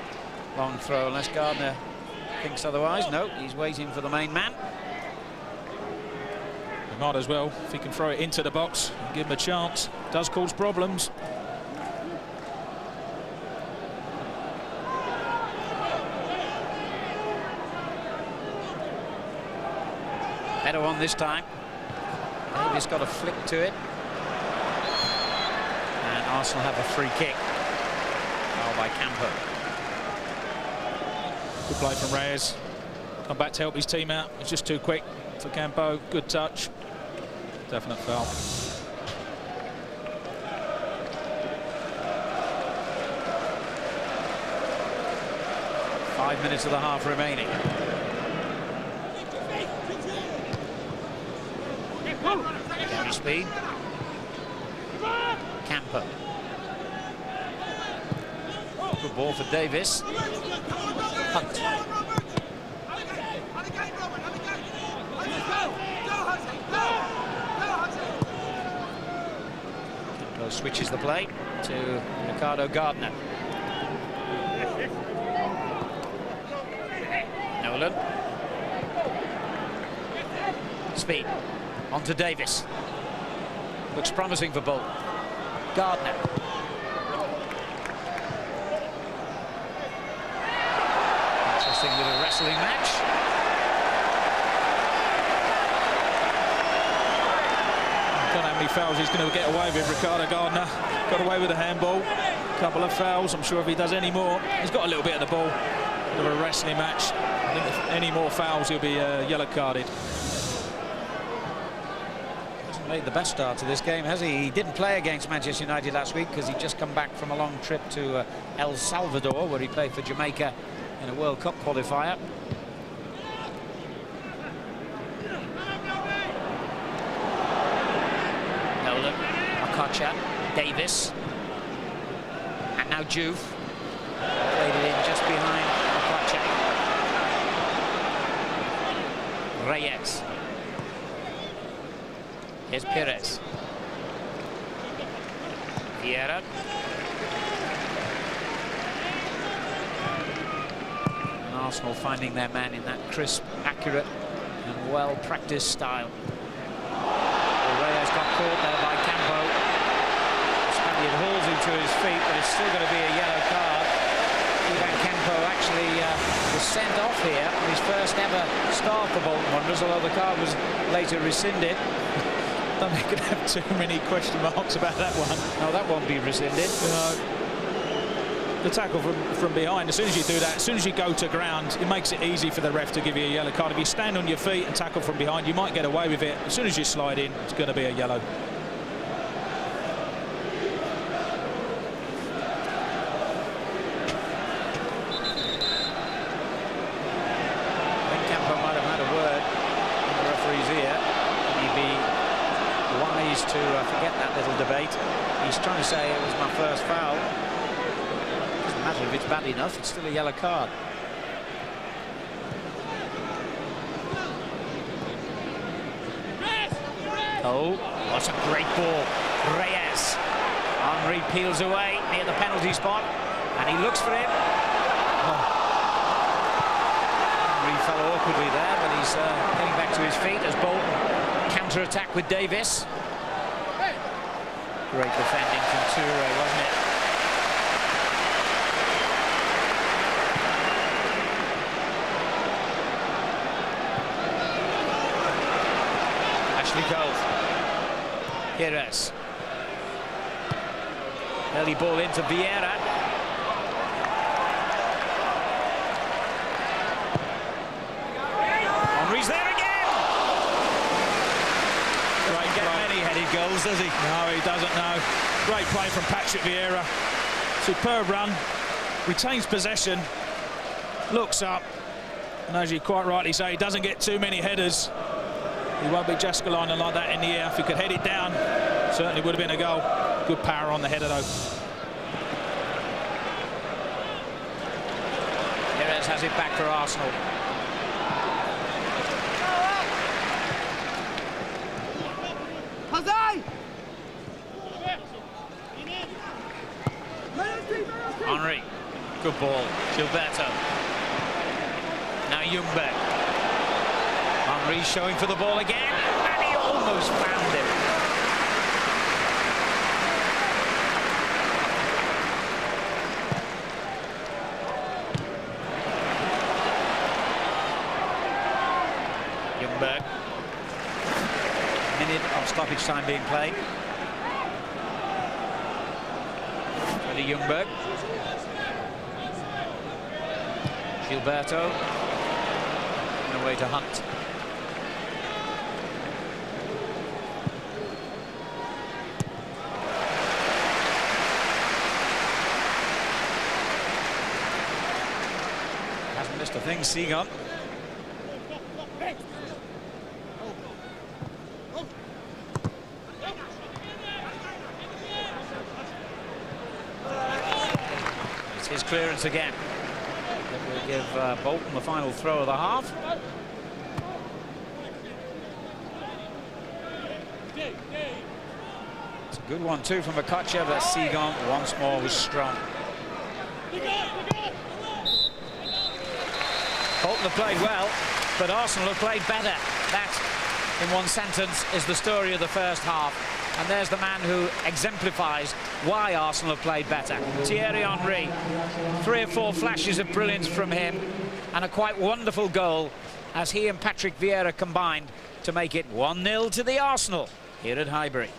long throw, unless Gardner thinks otherwise. No, he's waiting for the main man. He might as well, if he can throw it into the box and give him a chance. Does cause problems. Better one this time. Davis got a flick to it. And Arsenal have a free kick. Foul by Campo. Good play from Reyes. Come back to help his team out. It's just too quick for Campo. Good touch. Definite foul. 5 minutes of the half remaining. Gary Speed. Campo. Good ball for Davis. Hunt. Campo switches the play to Ricardo Gardner. Nolan. Speed. On to Davis. Looks promising for Bolton. Gardner. Interesting little wrestling match. I don't know how many fouls he's going to get away with. Ricardo Gardner got away with a handball. A couple of fouls. I'm sure if he does any more, he's got a little bit of the ball. Of a wrestling match. I think if any more fouls, he'll be yellow carded. Hasn't made the best start to this game, has he? He didn't play against Manchester United last week because he'd just come back from a long trip to El Salvador, where he played for Jamaica in a World Cup qualifier. Nolan, Makacha, Davis, and now Juve. Played it in just behind Makacha. Reyes. Here's Perez. Vieira. And Arsenal finding their man in that crisp, accurate and well-practiced style. Reyes got caught there by Campo. The Spaniard hauls him to his feet, but it's still going to be a yellow card. Ivan Campo actually was sent off here on his first ever start for Bolton Wanderers, although the card was later rescinded. I don't think we could have too many question marks about that one. No, that won't be rescinded. The tackle from behind, as soon as you do that, as soon as you go to ground, it makes it easy for the ref to give you a yellow card. If you stand on your feet and tackle from behind, you might get away with it. As soon as you slide in, it's going to be a yellow. I think Campo might have had a word in the referee's ear. He'd be wise to forget that little debate. He's trying to say it was my first foul. Doesn't matter if it's bad enough, it's still a yellow card. Oh, what a great ball. Reyes. Henry peels away near the penalty spot, and he looks for him. Henry fell awkwardly there, but he's getting back to his feet as Bolton counter-attack with Davis. Great defending from Toure, wasn't it? Ashley Cole. Perez. Early ball into Vieira. Henry's there again! Doesn't get many headed goals, does he? No, he doesn't, no. Great play from Patrick Vieira. Superb run. Retains possession. Looks up. And as you quite rightly say, he doesn't get too many headers. He won't be Jaskalina like that in the air. If he could head it down, certainly would have been a goal. Good power on the header, though. Perez has it back for Arsenal. Henry. Good ball. Gilberto. Now Ljungberg. Henry showing for the ball again, and he almost found him. Ljungberg. Minute of stoppage time being played. Ready, Ljungberg. Gilberto. And away to Hunt. Hasn't missed a thing, Seagon. It's his clearance again. That will give Bolton the final throw of the half. It's a good one too from Okocha, but Seagon once more was strong. Bolton have played well, but Arsenal have played better. That, in one sentence, is the story of the first half. And there's the man who exemplifies why Arsenal have played better. Thierry Henry. 3 or 4 flashes of brilliance from him, and a quite wonderful goal as he and Patrick Vieira combined to make it 1-0 to the Arsenal here at Highbury.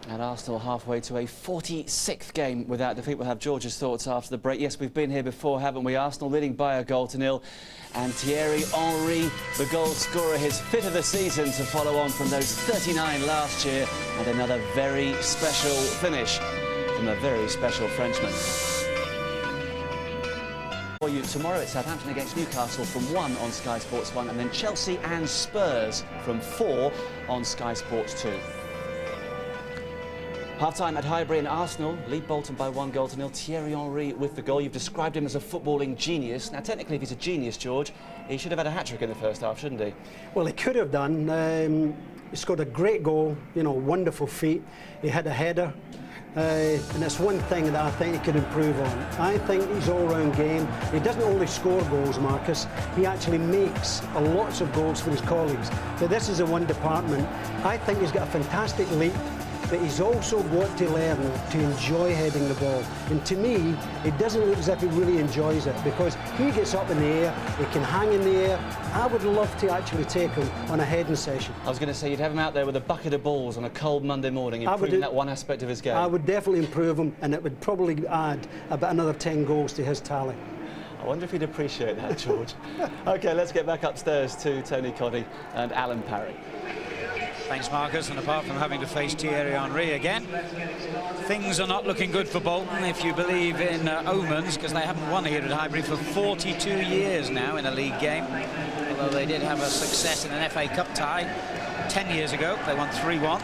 And Arsenal halfway to a 46th game without defeat. We'll have George's thoughts after the break. Yes, we've been here before, haven't we? Arsenal leading by a goal to nil. And Thierry Henry, the goal scorer, his 5th of the season to follow on from those 39 last year. And another very special finish from a very special Frenchman. For you tomorrow, it's Southampton against Newcastle from 1 on Sky Sports 1, and then Chelsea and Spurs from 4 on Sky Sports 2. Half-time at Highbury, and Arsenal lead Bolton by 1 goal to nil. Thierry Henry with the goal. You've described him as a footballing genius. Now, technically, if he's a genius, George, he should have had a hat-trick in the first half, shouldn't he? Well, he could have done. He scored a great goal, you know, wonderful feet. He had a header. And it's one thing that I think he could improve on. I think his all-round game, he doesn't only score goals, Marcus, he actually makes lots of goals for his colleagues. So this is the one department. I think he's got a fantastic leap, but he's also got to learn to enjoy heading the ball. And to me, it doesn't look as if he really enjoys it, because he gets up in the air, he can hang in the air. I would love to actually take him on a heading session. I was going to say, you'd have him out there with a bucket of balls on a cold Monday morning, improving that one aspect of his game. I would definitely improve him, and it would probably add about another 10 goals to his tally. I wonder if he'd appreciate that, George. OK, let's get back upstairs to Tony Coddy and Alan Parry. Thanks, Marcus. And apart from having to face Thierry Henry again, things are not looking good for Bolton, if you believe in omens, because they haven't won here at Highbury for 42 years now in a league game. Although they did have a success in an FA Cup tie 10 years ago. They won 3-1.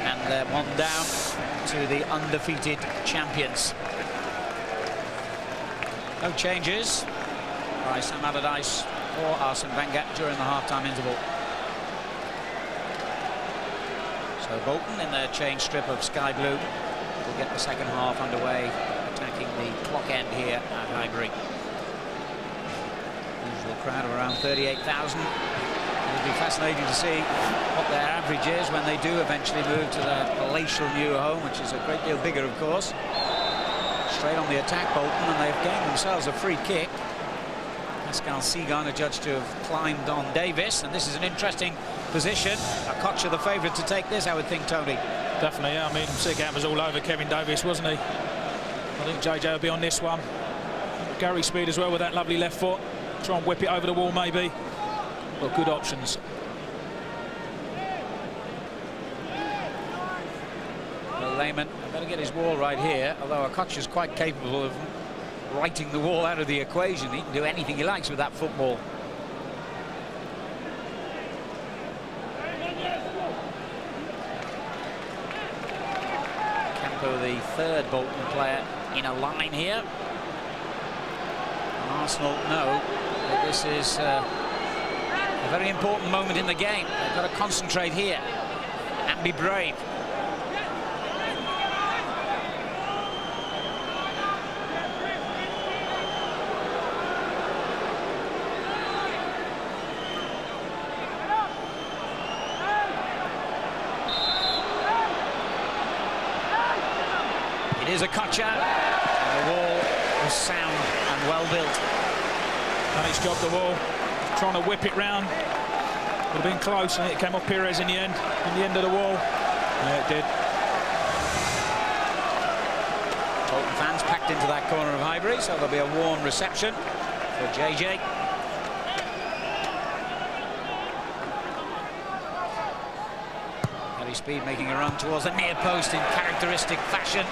And they're 1 down to the undefeated champions. No changes by Sam Allardyce or Arsene Wenger during the half-time interval. So Bolton in their change strip of sky blue will get the second half underway, attacking the clock end here at Highbury. Usual crowd of around 38,000. It'll be fascinating to see what their average is when they do eventually move to their palatial new home, which is a great deal bigger, of course. Straight on the attack, Bolton, and they've gained themselves a free kick. Pascal Seagon adjudged to have climbed on Davis, and this is an interesting position. Okocha the favourite to take this, I would think, Tony. Definitely, yeah. I mean, Seagon was all over Kevin Davis, wasn't he? I think JJ will be on this one. Gary Speed as well with that lovely left foot. Try and whip it over the wall, maybe. Got good options. Well, Lehmann better get his wall right here, although Okocha's quite capable of writing the wall out of the equation. He can do anything he likes with that football. Campo, the third Bolton player in a line here. And Arsenal know that this is a very important moment in the game. They've got to concentrate here and be brave. It is Okocha. The wall was sound and well built. And he's got the wall, trying to whip it round. Would have been close, and it came off Perez in the end of the wall. Yeah, it did. Bolton fans packed into that corner of Highbury, so there'll be a warm reception for JJ. Gary Speed making a run towards the near post in characteristic fashion.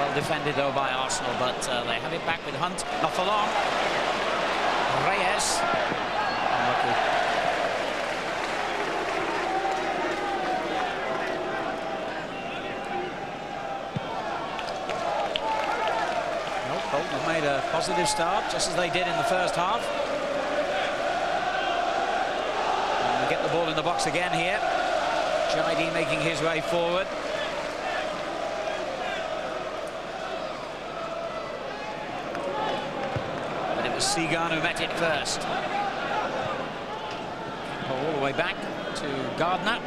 Well defended though by Arsenal, but they have it back with Hunt. Not for long. Reyes. Unlucky. Bolton have made a positive start, just as they did in the first half. And we get the ball in the box again here. Jaidi making his way forward. But it was Seagan who met it first. All the way back to Gardner.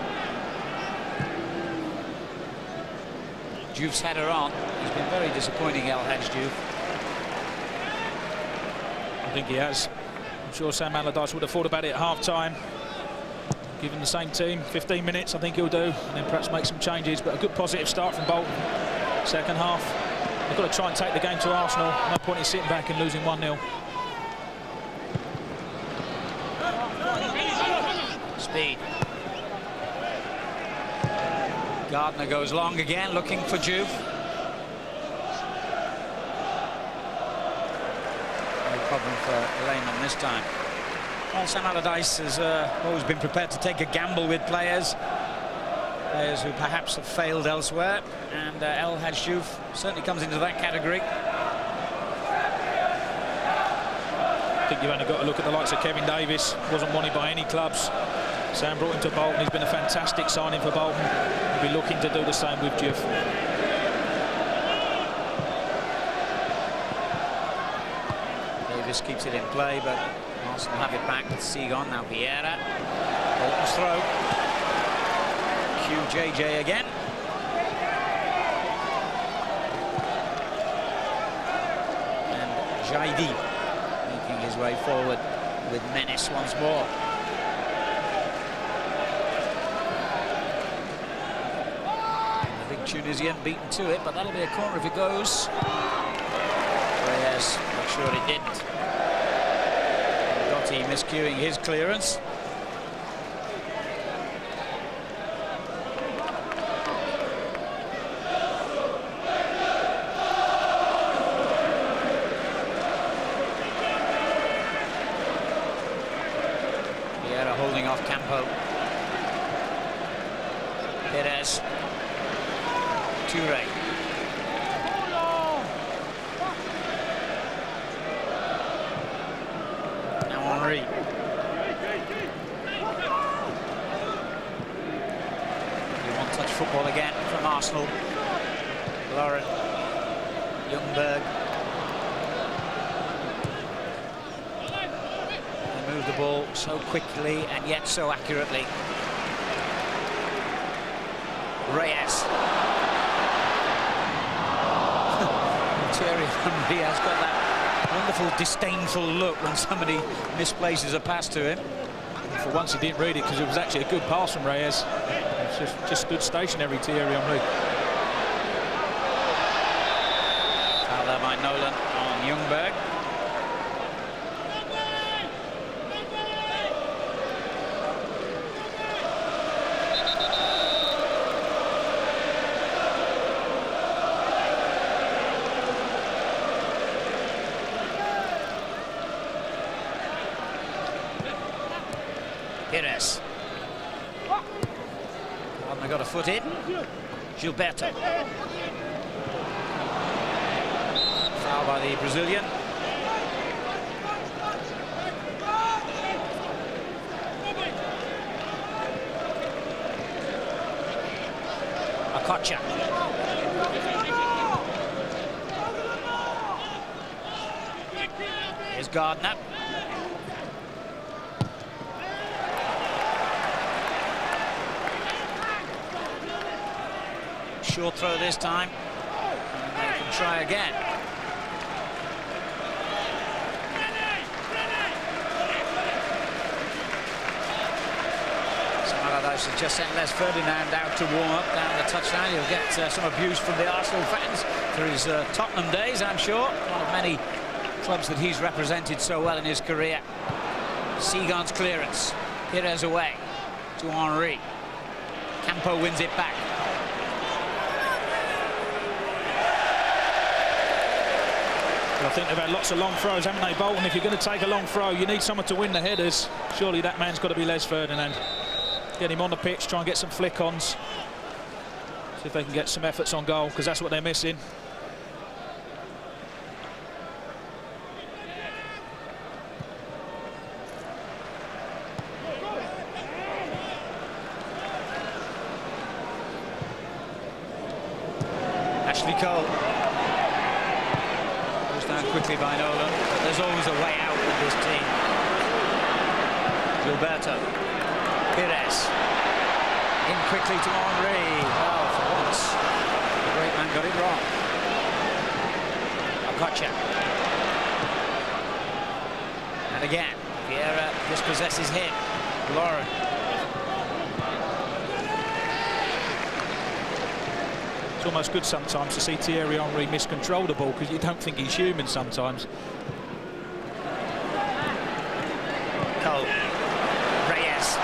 Diouf's header on. He's been very disappointing, El Hadj Diouf. I think he has. I'm sure Sam Allardyce would have thought about it at half-time. Given the same team 15 minutes, I think he'll do, and then perhaps make some changes. But a good positive start from Bolton. Second half, they've got to try and take the game to Arsenal. No point in sitting back and losing 1-0. Speed. Gardner goes long again, looking for Diouf. No problem for Lehmann this time. Well, Sam Allardyce has always been prepared to take a gamble with players who perhaps have failed elsewhere, and El Hadj Diouf certainly comes into that category. I think you've only got to look at the likes of Kevin Davis. Wasn't wanted by any clubs. Sam brought him to Bolton. He's been a fantastic signing for Bolton. He'll be looking to do the same with Diouf. Davis keeps it in play, but Arsenal have it back with Seagan. Now Vieira. Bolton's throw. QJJ again. And Jaidi making his way forward with menace once more. Tunisian beaten to it, but that'll be a corner if it goes. Reyes, make sure it didn't. Gotti miscuing his clearance. Vieira holding off Campo. Perez. Toure. Now Henry. One-touch football again from Arsenal. Lauren. Ljungberg. They move the ball so quickly and yet so accurately. Reyes. Thierry Henry has got that wonderful disdainful look when somebody misplaces a pass to him. For once he didn't read it because it was actually a good pass from Reyes. It's just stood stationary, Thierry Henry. Foul there by Nolan on Ljungberg. Perez. They got a foot in. Gilberto. Foul by the Brazilian. Akocha. Here's Gardner. Short throw this time, and they can try again. Sam Allardyce has just sent Les Ferdinand out to warm up down the touchline. He'll get some abuse from the Arsenal fans for his Tottenham days, I'm sure. One of many clubs that he's represented so well in his career. Seagan's clearance. Perez away to Henry. Campo wins it back. I think they've had lots of long throws, haven't they, Bolton? If you're going to take a long throw, you need someone to win the headers. Surely that man's got to be Les Ferdinand. Get him on the pitch, try and get some flick-ons. See if they can get some efforts on goal, because that's what they're missing. Ashley Cole goes down quickly by Nolan, but there's always a way out with this team. Gilberto Pires in quickly to Henry. Oh, for once the great man got it wrong. Okocha, and again Vieira dispossesses him. Lauren. It's almost good sometimes to see Thierry Henry miscontrol the ball, because you don't think he's human sometimes. Cole. Reyes.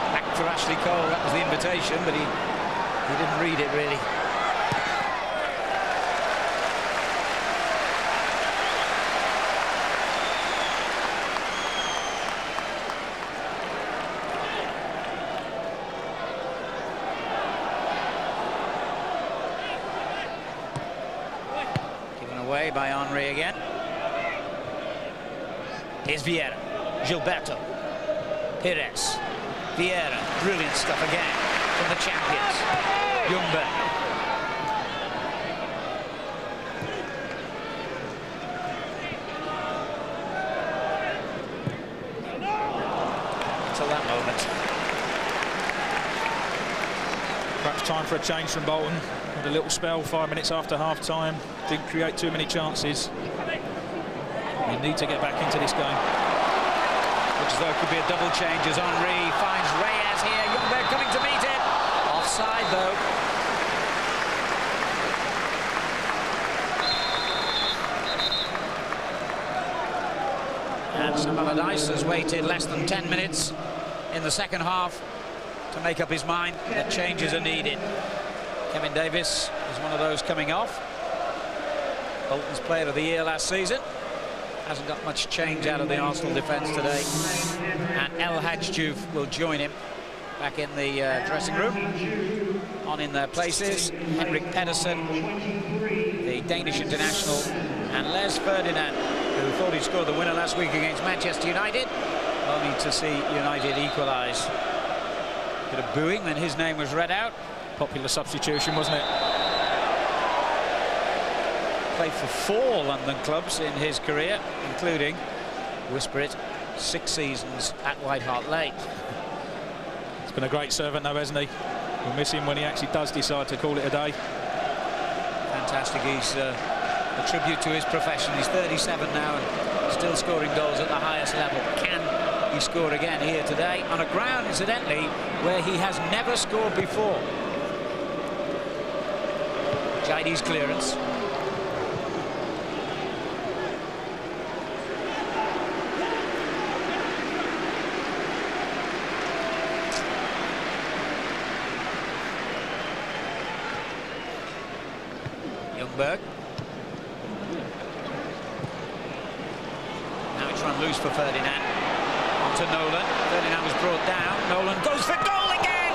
Back to Ashley Cole. That was the invitation, but he didn't read it really. By Henry again. Here's Vieira. Gilberto Pires. Vieira. Brilliant stuff again from the champions. Ljungberg. Until that moment. Perhaps time for a change from Bolton. Had a little spell 5 minutes after half-time. Didn't create too many chances. You need to get back into this game. Looks as though it could be a double change as Henry finds Reyes here. Ljungberg coming to meet it. Offside though. And Sam Allardyce has waited less than 10 minutes in the second half to make up his mind that changes are needed. Kevin Davis is one of those coming off. Bolton's Player of the Year last season. Hasn't got much change out of the Arsenal defence today. And El Hadji will join him back in the dressing room. On in their places, Henrik Pedersen, the Danish international, and Les Ferdinand, who thought he'd scored the winner last week against Manchester United, only to see United equalise. Bit of booing when his name was read out. Popular substitution, wasn't it? Played for 4 London clubs in his career, including, whisper it, 6 seasons at White Hart Lane. He's been a great servant though, hasn't he? We'll miss him when he actually does decide to call it a day. Fantastic. He's a tribute to his profession. He's 37 now and still scoring goals at the highest level. Can he score again here today on a ground, incidentally, where he has never scored before? Jaide's clearance. Ljungberg. Now it's run loose for Ferdinand. On to Nolan. Ferdinand was brought down. Nolan goes for goal again!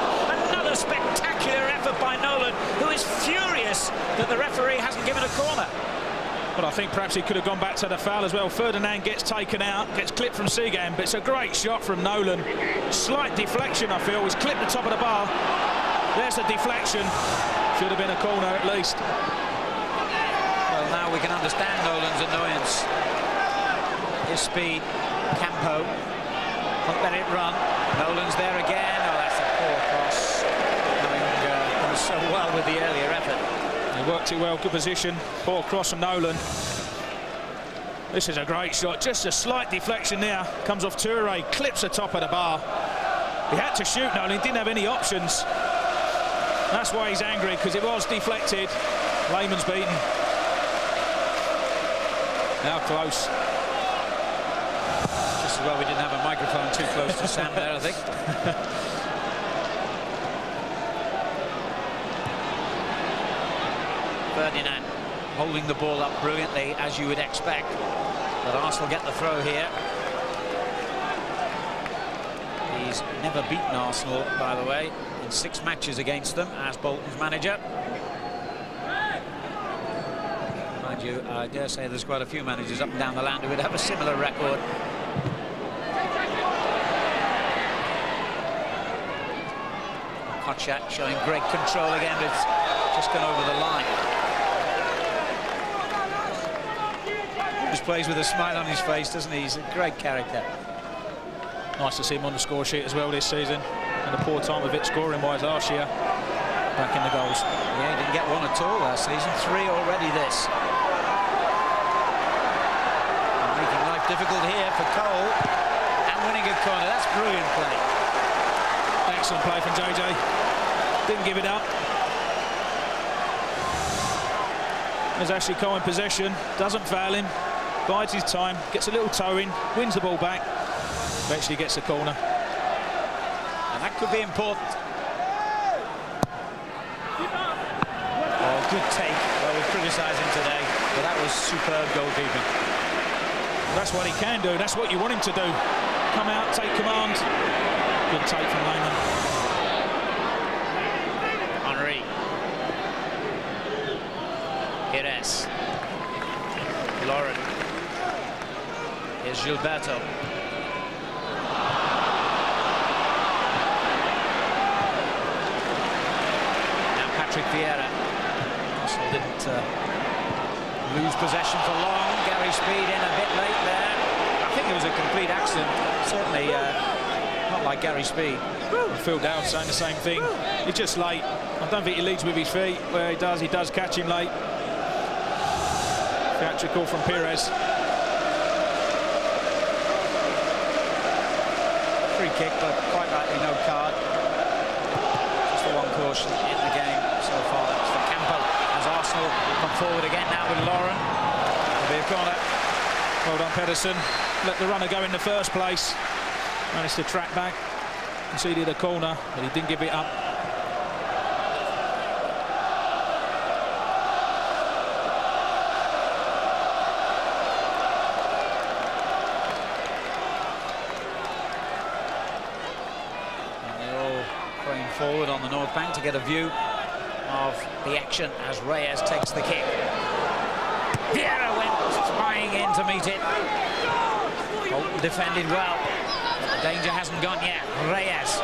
Another spectacular effort by Nolan, who is furious that the referee hasn't given a corner. But I think perhaps he could have gone back to the foul as well. Ferdinand gets taken out, gets clipped from Seagan, but it's a great shot from Nolan. Slight deflection, I feel. He's clipped the top of the bar. There's a deflection. Should have been a corner at least. Well, now we can understand Nolan's annoyance. His speed, Campo, won't let it run. Nolan's there again. Oh, that's a poor cross. Having done so well with the earlier effort. He worked it well, good position. Poor cross from Nolan. This is a great shot. Just a slight deflection there. Comes off Toure, clips the top of the bar. He had to shoot Nolan, he didn't have any options. That's why he's angry, because it was deflected. Lehmann's beaten. Now close. Just as well we didn't have a microphone too close to Sam there, I think. Ferdinand holding the ball up brilliantly, as you would expect. But Arsenal get the throw here. He's never beaten Arsenal, by the way, in 6 matches against them as Bolton's manager. Mind you, I dare say there's quite a few managers up and down the land who would have a similar record. Hot shot showing great control again, but it's just gone over the line. He just plays with a smile on his face, doesn't he? He's a great character. Nice to see him on the score sheet as well this season. And a poor time of it scoring-wise last year. Back in the goals. Yeah, he didn't get one at all last season. 3 already this. And making life difficult here for Cole. And winning a corner. That's brilliant play. Excellent play from JJ. Didn't give it up. There's Ashley Cole in possession. Doesn't foul him. Bides his time. Gets a little toe in. Wins the ball back. Eventually gets the corner. And that could be important. Oh, good take. Well, we've criticised him today, but that was superb goalkeeping. That's what he can do. That's what you want him to do. Come out, take command. Good take from Lehman. Henry. Pires. Lauren. Here's Gilberto. Vieira. Arsenal didn't lose possession for long. Gary Speed in a bit late there. I think it was a complete accident. Certainly not like Gary Speed. Phil Dowd saying the same thing. He's just late. I don't think he leads with his feet. Where he does catch him late. Theatrical from Pires. Free kick, but quite rightly no card. Just the one caution in the game so far. That's for Campo as Arsenal come forward again now with Lauren. It'll be a corner. Well done, Pedersen. Let the runner go in the first place. Managed to track back. Conceded a corner, but he didn't give it up. And they're all going forward on the North Bank to get a view of the action as Reyes takes the kick. Vieira went flying in to meet it. Bolton defended well. The danger hasn't gone yet. Reyes.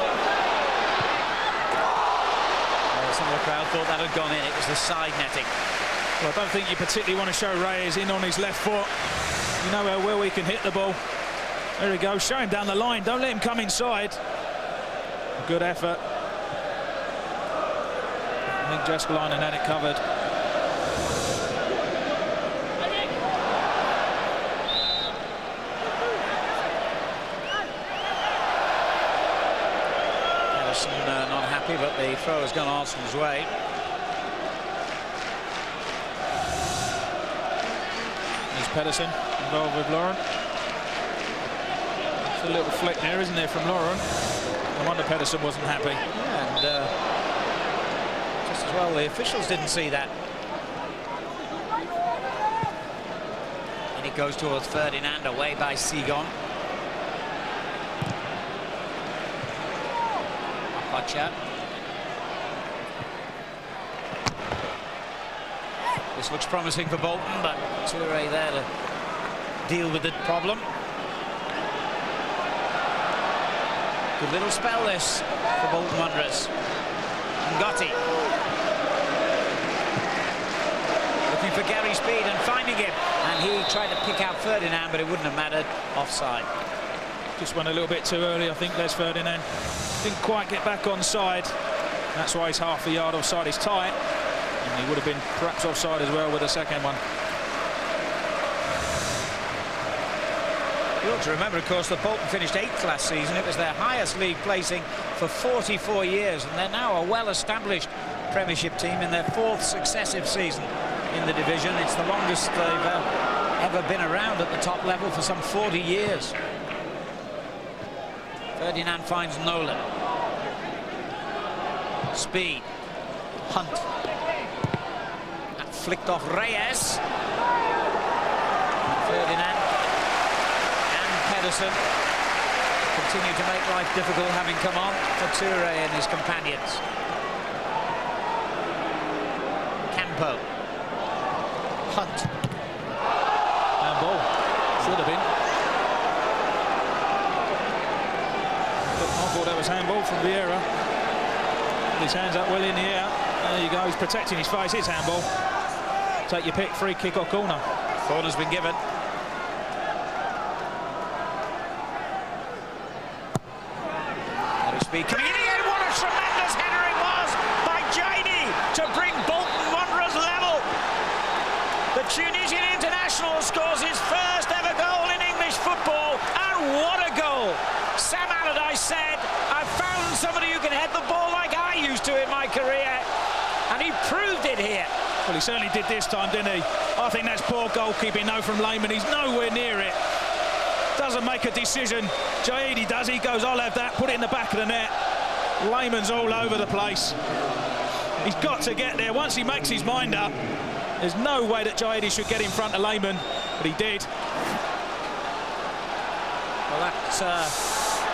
Some of the crowd thought that had gone in. It was the side netting. Well, I don't think you particularly want to show Reyes in on his left foot. You know how well he can hit the ball. There he goes. Show him down the line. Don't let him come inside. Good effort. I think Jeskalainen had it covered. Ederson not happy, but the throw has gone Arsenal's way. There's Pedersen involved with Lauren. It's a little flick there, isn't there, from Lauren? No wonder Pedersen wasn't happy. Yeah, and just as well the officials didn't see that. And it goes towards Ferdinand, away by Segon. Apacha. This looks promising for Bolton, but Toure there to deal with the problem. Good little spell this for Bolton Wanderers. Ngotti. Looking for Gary Speed and finding him. And he tried to pick out Ferdinand, but it wouldn't have mattered. Offside. Just went a little bit too early, I think, Les Ferdinand. Didn't quite get back on side. That's why he's half a yard offside. He's tight. And he would have been perhaps offside as well with the second one. You ought to remember, of course, that Bolton finished 8th last season. It was their highest league placing for 44 years, and they're now a well-established Premiership team in their 4th successive season in the division. It's the longest they've ever been around at the top level for some 40 years. Ferdinand finds Nolan. Speed. Hunt. That flicked off Reyes. Ferdinand and Pedersen continue to make life difficult, having come on for Toure and his companions. Campo. Hunt. Handball. Should have been. I thought that was handball from Vieira. His hands up well in the air. There you go, he's protecting his face. It's handball. Take your pick, free kick or corner. Corner's been given. Speed coming in again. What a tremendous header it was by Jaidi to bring Bolton Wanderers level. The Tunisian international scores his first ever goal in English football, and what a goal! Sam Allardyce said, "I've found somebody who can head the ball like I used to in my career," and he proved it here. Well, he certainly did this time, didn't he? I think that's poor goalkeeping, no, from Lehmann. He's nowhere near it. Doesn't make a decision. Jaidi does. He goes, I'll have that. Put it in the back of the net. Lehmann's all over the place. He's got to get there. Once he makes his mind up, there's no way that Jaidi should get in front of Lehmann, but he did. Well, that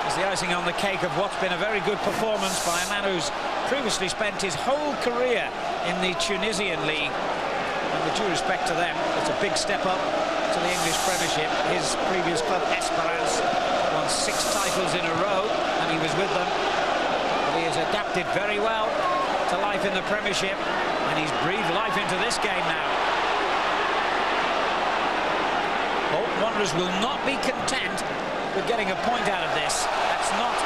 is the icing on the cake of what's been a very good performance by a man who's previously spent his whole career in the Tunisian league. And with due respect to them, it's a big step up to the English Premiership. His previous club, Esperance, won 6 titles in a row, and he was with them. But he has adapted very well to life in the Premiership, and he's breathed life into this game now. Bolton Wanderers will not be content with getting a point out of this. That's not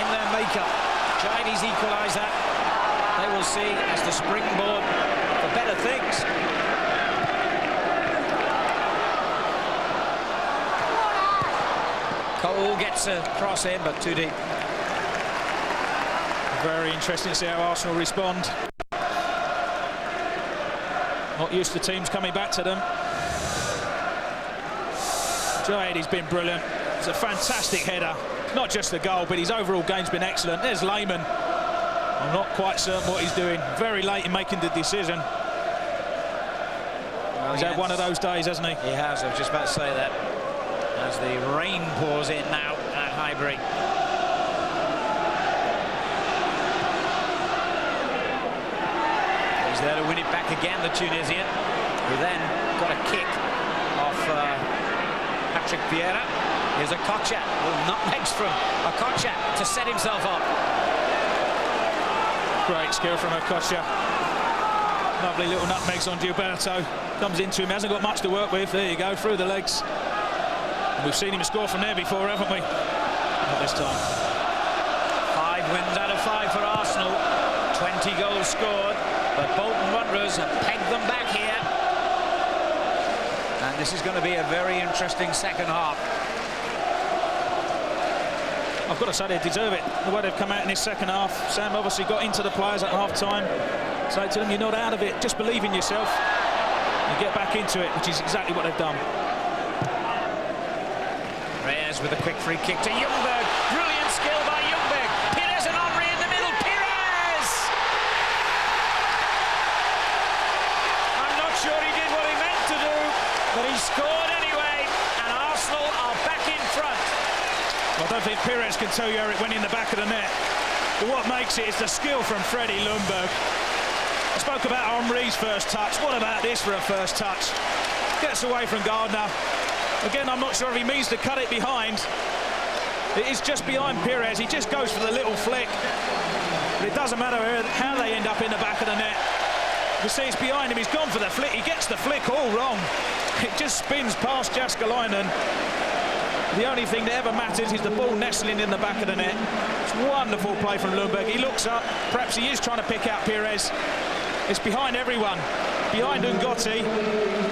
in their makeup. Jaidi's equaliser, they will see as the springboard for better things. Cole gets a cross in, but too deep. Very interesting to see how Arsenal respond. Not used to teams coming back to them. Jaidi's been brilliant. It's a fantastic header. Not just the goal, but his overall game's been excellent. There's Lehmann. I'm not quite certain what he's doing. Very late in making the decision. Well, he's had one of those days, hasn't he? He has. I was just about to say that. As the rain pours in now at Highbury. He's there to win it back again, the Tunisian, who then got a kick off Patrick Vieira. Here's Okocha. Little nutmegs from Okocha to set himself up. Great skill from Okocha. Lovely little nutmegs on Gilberto. Comes into him, hasn't got much to work with. There you go, through the legs. We've seen him score from there before, haven't we? Not this time. 5 wins out of 5 for Arsenal. 20 goals scored. But Bolton Wanderers have pegged them back here. And this is going to be a very interesting second half. I've got to say they deserve it, the way they've come out in this second half. Sam obviously got into the players at half-time. Say to them, you're not out of it. Just believe in yourself and get back into it, which is exactly what they've done. Reyes with a quick free kick to Ljungberg. Brilliant skill by Ljungberg. Pires and Henry in the middle. Pires! I'm not sure he did what he meant to do, but he scored anyway, and Arsenal are back in front. I don't think Pires can tell you how it went in the back of the net. But what makes it is the skill from Freddie Ljungberg. I spoke about Henry's first touch. What about this for a first touch? Gets away from Gardner. Again, I'm not sure if he means to cut it behind. It is just behind Pires. He just goes for the little flick. But it doesn't matter how they end up in the back of the net. You see it's behind him. He's gone for the flick. He gets the flick all wrong. It just spins past Jaskalainen. The only thing that ever matters is the ball nestling in the back of the net. It's wonderful play from Ljungberg. He looks up. Perhaps he is trying to pick out Pires. It's behind everyone. Behind Ngotti.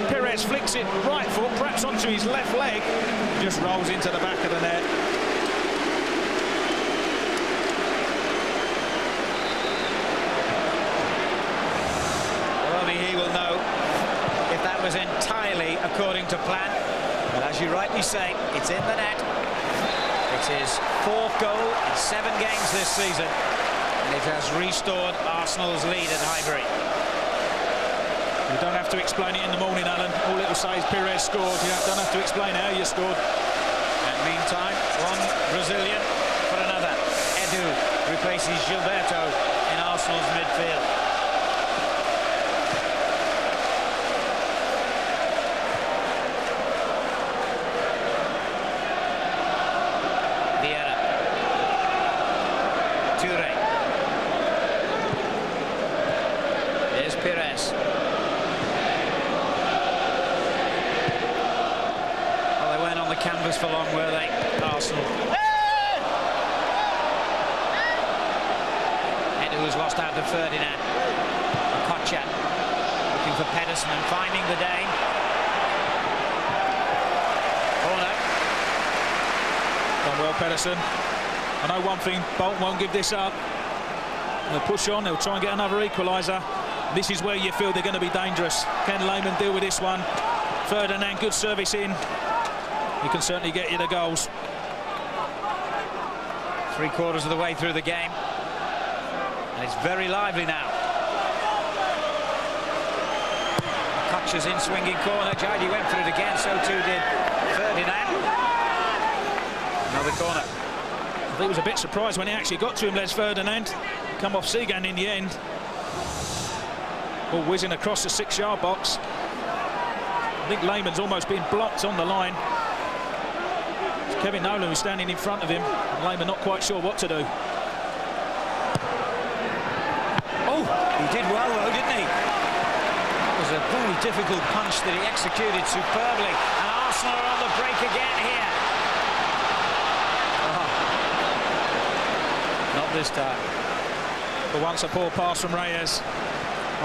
Pires flicks it right foot, perhaps onto his left leg. Just rolls into the back of the net. Well, only he will know if that was entirely according to plan. But as you rightly say, it's in the net. It's his 4th goal in 7 games this season. And it has restored Arsenal's lead at Highbury. You don't have to explain it in the morning, Alan. All it'll say is Pires scored. You don't have to explain how you scored. And meantime, one Brazilian for another. Edu replaces Gilberto in Arsenal's midfield. Vieira. Toure. There's Pires. Well, they weren't on the canvas for long, were they, Arsenal? Who's lost out to Ferdinand. Okocha looking for Pedersen and finding the Dane. Corner. Done well, Pedersen. I know one thing, Bolton won't give this up. They'll push on, they'll try and get another equaliser. This is where you feel they're going to be dangerous. Can Lehmann deal with this one? Ferdinand, good service in. He can certainly get you the goals. 3/4 of the way through the game. And it's very lively now. Kocha's in swinging corner. Jaidi went for it again, so too did Ferdinand. Another corner. I think he was a bit surprised when he actually got to him, Les Ferdinand. Come off Segan in the end. Ball whizzing across the 6-yard box. I think Lehmann's almost been blocked on the line. It's Kevin Nolan who's standing in front of him. Lehmann not quite sure what to do. He did well, though, didn't he? That was a very difficult punch that he executed superbly. And Arsenal are on the break again here. Oh. Not this time. But once a poor pass from Reyes,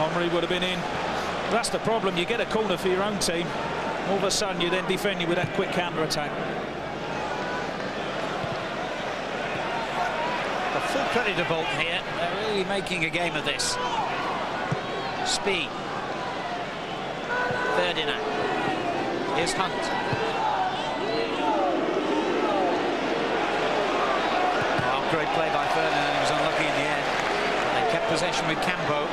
Henry would have been in. That's the problem. You get a corner for your own team. All of a sudden, you're then defending with that quick counter-attack. Full credit to Bolton here. They're really making a game of this. Speed. Ferdinand. Here's Hunt. Oh, great play by Ferdinand. He was unlucky in the end. They kept possession with Campo.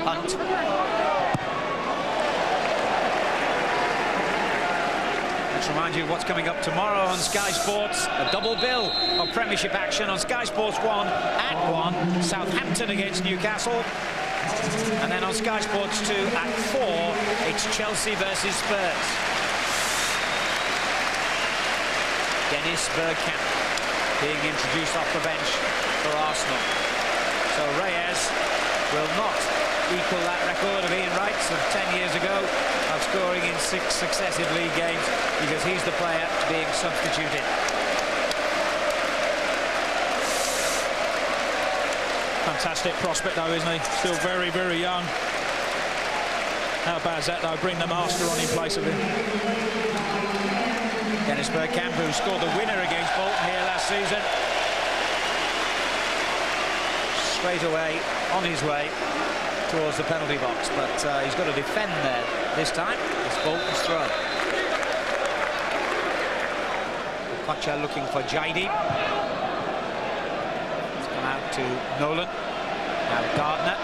Hunt. Remind you of what's coming up tomorrow on Sky Sports. A double bill of Premiership action on Sky Sports 1 at 1. Southampton against Newcastle. And then on Sky Sports 2 at 4, it's Chelsea versus Spurs. Dennis Bergkamp being introduced off the bench for Arsenal. So Reyes will not equal that record of Ian Wright's of 10 years ago of scoring in 6 successive league games, because he's the player being substituted. Fantastic prospect though, isn't he? Still very, very young. How bad is that though? Bring the master on in place of him. Dennis Bergkamp, who scored the winner against Bolton here last season. Straight away, on his way towards the penalty box, but he's got to defend there this time. It's Bolton's throw. Kocha looking for Jaidi. It's gone out to Nolan. Now Gardner.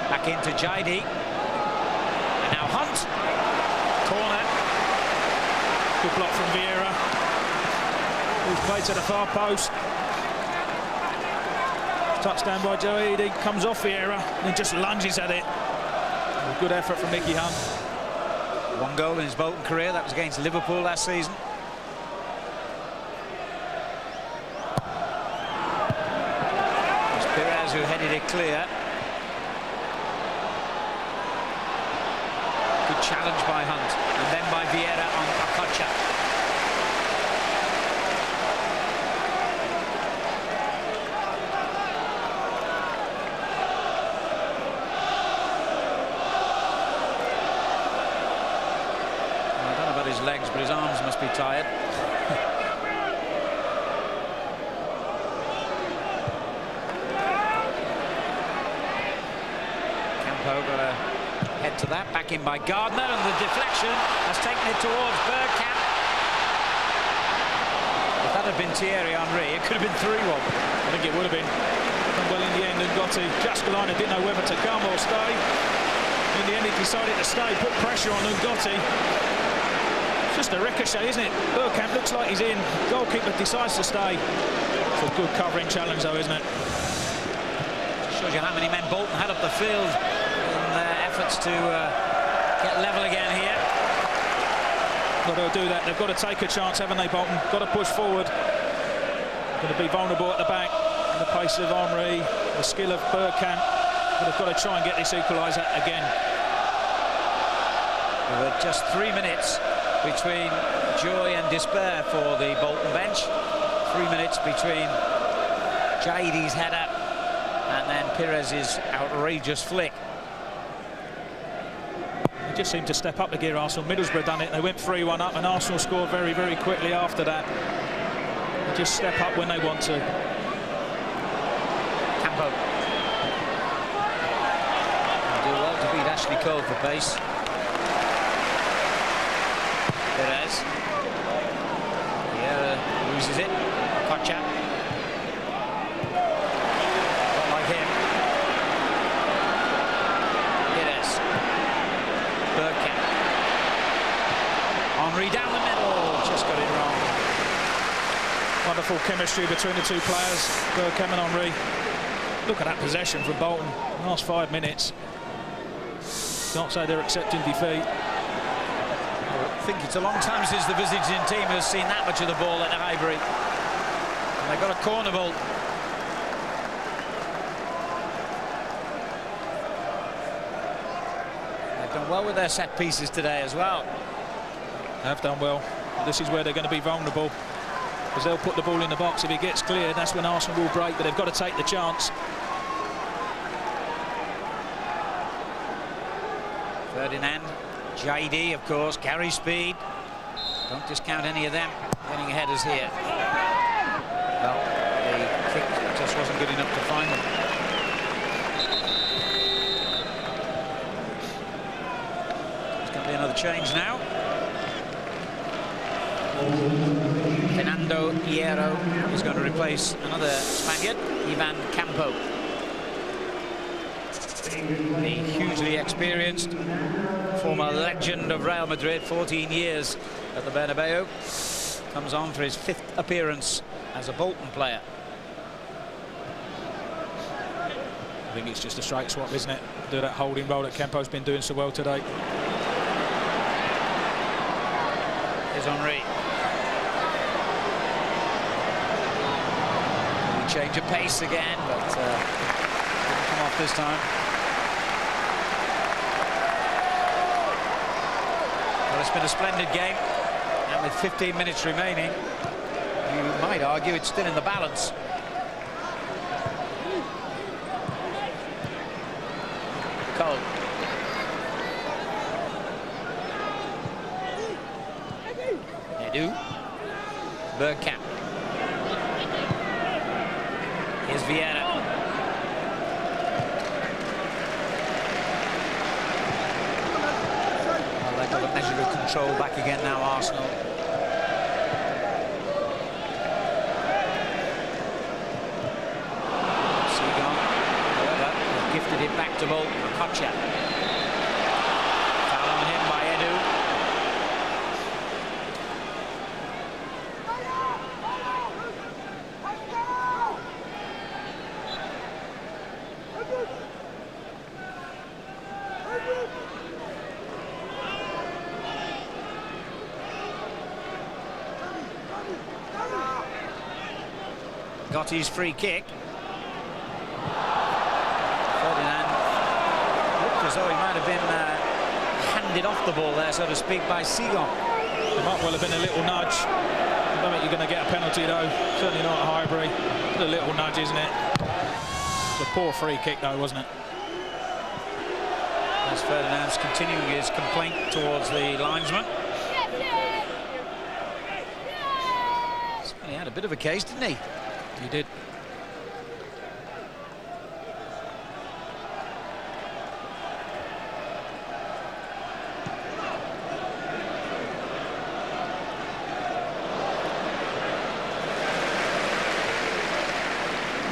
Back into Jaidi. And now Hunt. Corner. Good block from Vieira. Who's played to the far post. Touchdown by Jaidi, comes off Vieira and just lunges at it. Good effort from Mickey Hunt. 1 goal in his Bolton career, that was against Liverpool last season. It's Pires who headed it clear. Good challenge by Hunt, and then by Vieira on Okocha. His legs, but his arms must be tired. Campo got a head to that, back in by Gardner, and the deflection has taken it towards Bergkamp. If that had been Thierry Henry, it could have been 3-1. I think it would have been. Well, in the end, Ngotti, Jaskalina didn't know whether to come or stay. In the end, he decided to stay, put pressure on Ngotti. It's just a ricochet, isn't it? Bergkamp looks like he's in. Goalkeeper decides to stay. It's a good covering challenge, though, isn't it? Shows you how many men Bolton had up the field in their efforts to get level again here. Well, they'll do that. They've got to take a chance, haven't they, Bolton? Got to push forward. Going to be vulnerable at the back. The pace of Henry, the skill of Bergkamp. But they've got to try and get this equaliser again. There were just 3 minutes between joy and despair for the Bolton bench. 3 minutes between Jaidi's header and then Perez's outrageous flick. They just seemed to step up the gear, Arsenal. Middlesbrough done it. They went 3-1 up and Arsenal scored very, very quickly after that. They just step up when they want to. Campo. Do well to beat Ashley Cole for pace. Perez. Yeah, loses it. Kocha. Not like him. Perez. Bergkamp. Henry down the middle. Just got it wrong. Wonderful chemistry between the two players, Bergkamp and Henry. Look at that possession from Bolton. Last 5 minutes. Can't say they're accepting defeat. I think it's a long time since the visiting team has seen that much of the ball at Highbury. And they've got a corner ball. They've done well with their set pieces today as well. Have done well. This is where they're going to be vulnerable, because they'll put the ball in the box. If it gets cleared, that's when Arsenal will break, but they've got to take the chance. Ferdinand, Jaidi, of course, carry speed. Don't discount any of them winning headers here. Well, the kick just wasn't good enough to find them. There's going to be another change now. Fernando Hierro is going to replace another Spaniard, Ivan Campo. The hugely experienced former legend of Real Madrid, 14 years at the Bernabeu, comes on for his 5th appearance as a Bolton player. I think it's just a straight swap, isn't it? Do that holding role that Campo's been doing so well today. Here's Henry. Change of pace again, but didn't come off this time. Well, it's been a splendid game, and with 15 minutes remaining, you might argue it's still in the balance. Cole. Edu. Bergkamp. Here's Vieira. Well, they've got a measure of control back again now, Arsenal. Seagon, however, has gifted it back to Bolton. Kocha. Foul on him by Edu. Gotti's free kick. Ferdinand looked as though he might have been handed off the ball there, so to speak, by Seagon. There might well have been a little nudge. I don't think you're going to get a penalty, though. Certainly not at Highbury. It's a little nudge, isn't it? It's a poor free kick, though, wasn't it? As Ferdinand's continuing his complaint towards the linesman. He had a bit of a case, didn't he? He did.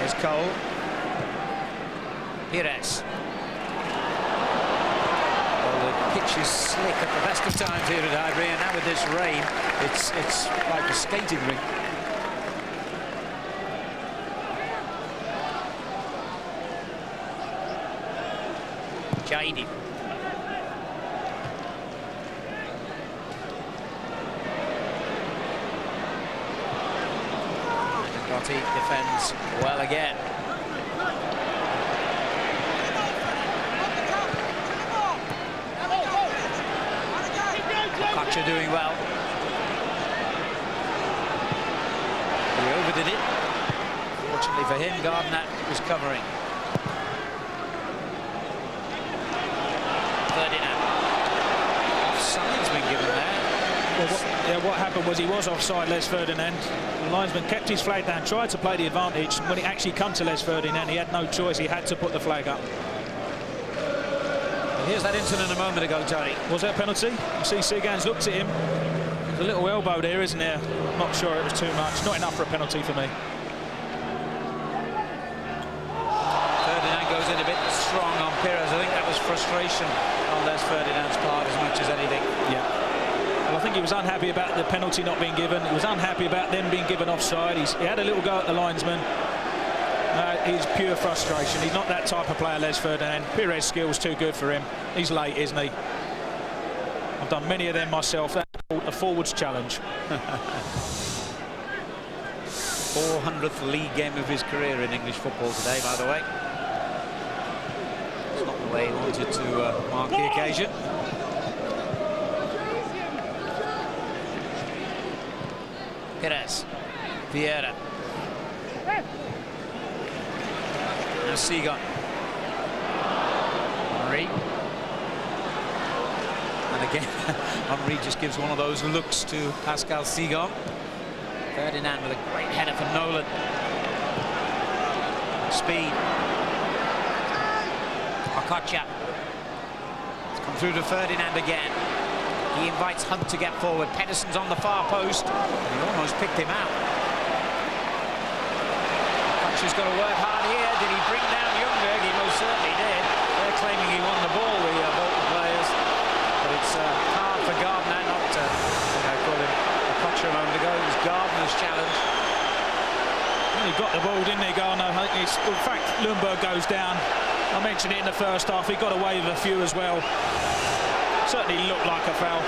Here's Cole. Pires. Well, the pitch is slick at the best of times here at Highbury, and now with this rain, it's like a skating rink. Jaidi. Gotti defends well again. Kocher doing well. He overdid it. Fortunately for him, Gardner was covering. Ferdinand. Offside's been given there. Well, what happened was he was offside, Les Ferdinand. The linesman kept his flag down, tried to play the advantage. When it actually come to Les Ferdinand, he had no choice. He had to put the flag up. Well, here's that incident a moment ago, Tony. Was that a penalty? You see Sigans looked at him. There's a little elbow there, isn't there? Not sure it was too much. Not enough for a penalty for me. Ferdinand goes in a bit strong on Pires. I think that was frustration on Les Ferdinand's part as much as anything. Yeah. Well, I think he was unhappy about the penalty not being given. He was unhappy about them being given offside. He had a little go at the linesman. He's pure frustration. He's not that type of player, Les Ferdinand. Pires' skill's too good for him. He's late, isn't he? I've done many of them myself. That's called a forwards challenge. 400th league game of his career in English football today, by the way. It's not the way he wanted to mark the occasion. Pires, Vieira. Now Seagon. Henry. And again, Henry just gives one of those looks to Pascal Seagon. Ferdinand with a great header for Nolan. Speed. Kocher. It's come through to Ferdinand again. He invites Hunt to get forward. Pedersen's on the far post, and he almost picked him out. Kocher's got to work hard here. Did he bring down Ljungberg? He most certainly did. They're claiming he won the ball, the Bolton players. But it's hard for Gardner not to, I called him Kocher a moment ago. It was Gardner's challenge. Well, he got the ball, didn't he, Gardner? In fact, Ljungberg goes down. I mentioned it in the first half. He got away with a few as well. Certainly looked like a foul.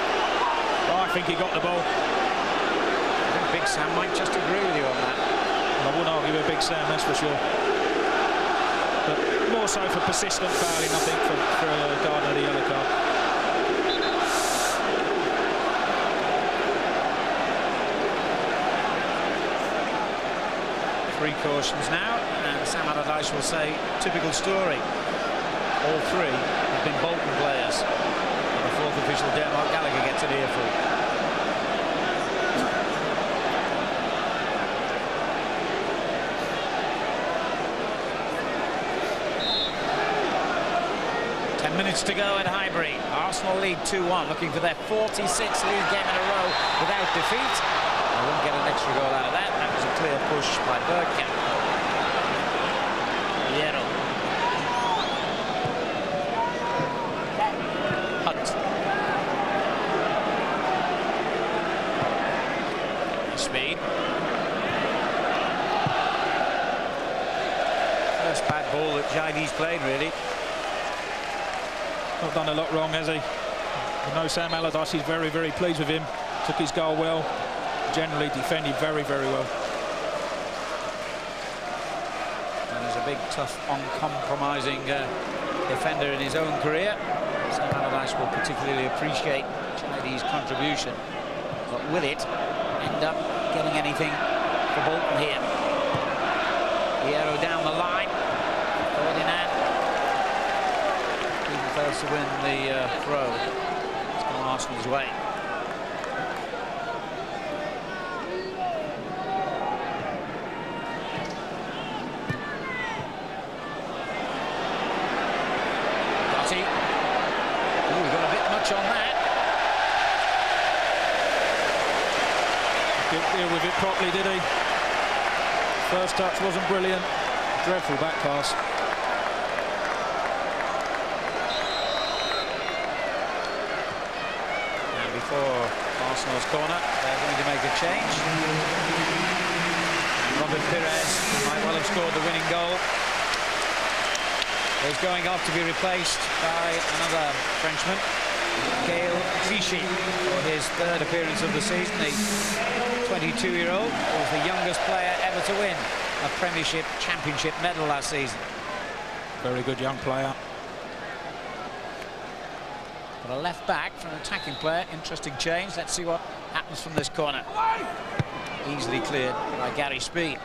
But I think he got the ball. I think Big Sam might just agree with you on that. I wouldn't argue with Big Sam, that's for sure. But more so for persistent fouling, I think, for Gardner, the yellow card. Three cautions now, and Sam Allardyce will say, typical story. All three have been Bolton players. The fourth official, Dermot Gallagher, gets an earful. Minutes to go at Highbury. Arsenal lead 2-1, looking for their 46th league game in a row without defeat. They won't get an extra goal out of that. That was a clear push by Bergkamp. Hierro. Hunt. Speed. First bad ball that Jaidi's played, really. Not done a lot wrong, has he? I know Sam Allardyce is very, very pleased with him. Took his goal well. Generally defended very, very well. And he's a big, tough, uncompromising defender in his own career. Sam Allardyce will particularly appreciate Chinese contribution. But will it end up getting anything for Bolton here? Hierro down the line. Ferdinand. Fails to win the throw. It's gone Arsenal's way. Gotti. Oh, we got a bit much on that. Didn't deal with it properly, did he? First touch wasn't brilliant. Dreadful back pass. for Arsenal's corner. They're going to make a change. Robin Pires might well have scored the winning goal. He's going off to be replaced by another Frenchman, Gaël Clichy, for his third appearance of the season. The 22-year-old was the youngest player ever to win a Premiership Championship medal last season. Very good young player. But a left back for an attacking player. Interesting change. Let's see what happens from this corner. Easily cleared by Gary Speed.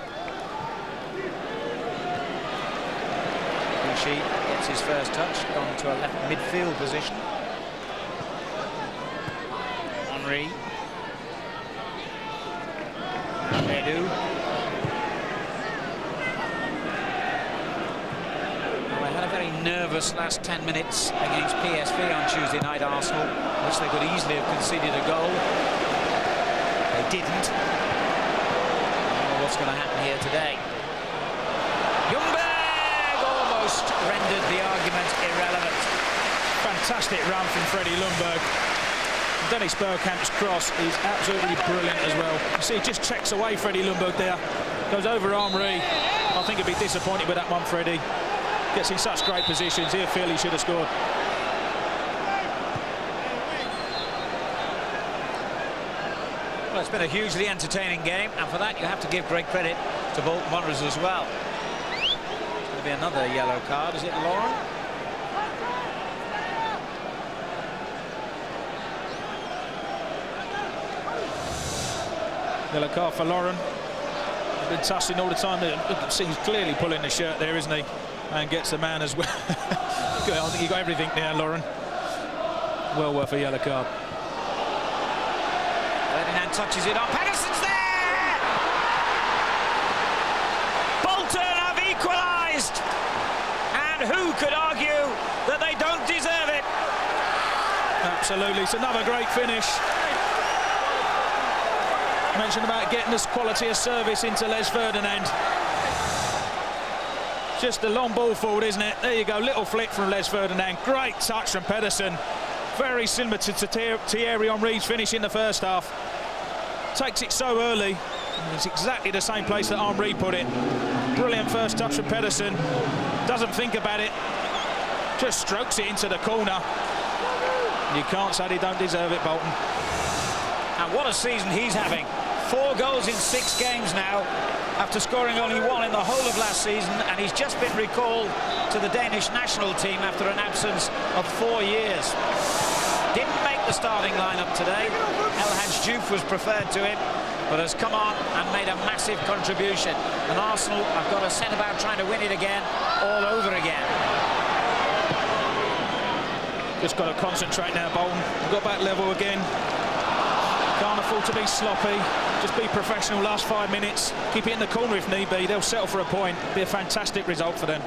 Clichy gets his first touch, gone to a left midfield position. Henry. Bedu. Well, they had a very nervous last 10 minutes against PSV on Tuesday night, Arsenal, which they could easily have conceded a goal. They didn't. I don't know what's going to happen here today. Ljungberg almost rendered the argument irrelevant. Fantastic run from Freddie Ljungberg. Dennis Bergkamp's cross is absolutely brilliant as well. You see, he just checks away Freddie Ljungberg there. Goes over Henry. I think he'd be disappointed with that one, Freddie. Gets in such great positions. He'll feel he should have scored. Well, it's been a hugely entertaining game, and for that you have to give great credit to Bolton Wanderers as well. It's going to be another yellow card. Is it Lauren? Yellow card for Lauren. He's been tussling all the time. He's clearly pulling the shirt there, isn't he? And gets the man as well. I think he got everything there, Lauren. Well worth a yellow card. Ferdinand touches it on. Pedersen's there! Bolton have equalised! And who could argue that they don't deserve it? Absolutely. It's another great finish. Mentioned about getting this quality of service into Les Ferdinand. Just a long ball forward, isn't it? There you go, little flick from Les Ferdinand. Great touch from Pedersen. Very similar to Thierry Henry's finish in the first half. Takes it so early. It's exactly the same place that Henry put it. Brilliant first touch from Pedersen. Doesn't think about it. Just strokes it into the corner. You can't say they don't deserve it, Bolton. And what a season he's having. 4 goals in 6 games now, after scoring only 1 in the whole of last season, and he's just been recalled to the Danish national team after an absence of 4 years. Didn't make the starting lineup today. Elhaj Diouf was preferred to him, but has come on and made a massive contribution. And Arsenal have got to set about trying to win it again, all over again. Just got to concentrate now, Bolton. Got back level again. Can't afford to be sloppy. Just be professional last 5 minutes. Keep it in the corner if need be. They'll settle for a point. Be a fantastic result for them.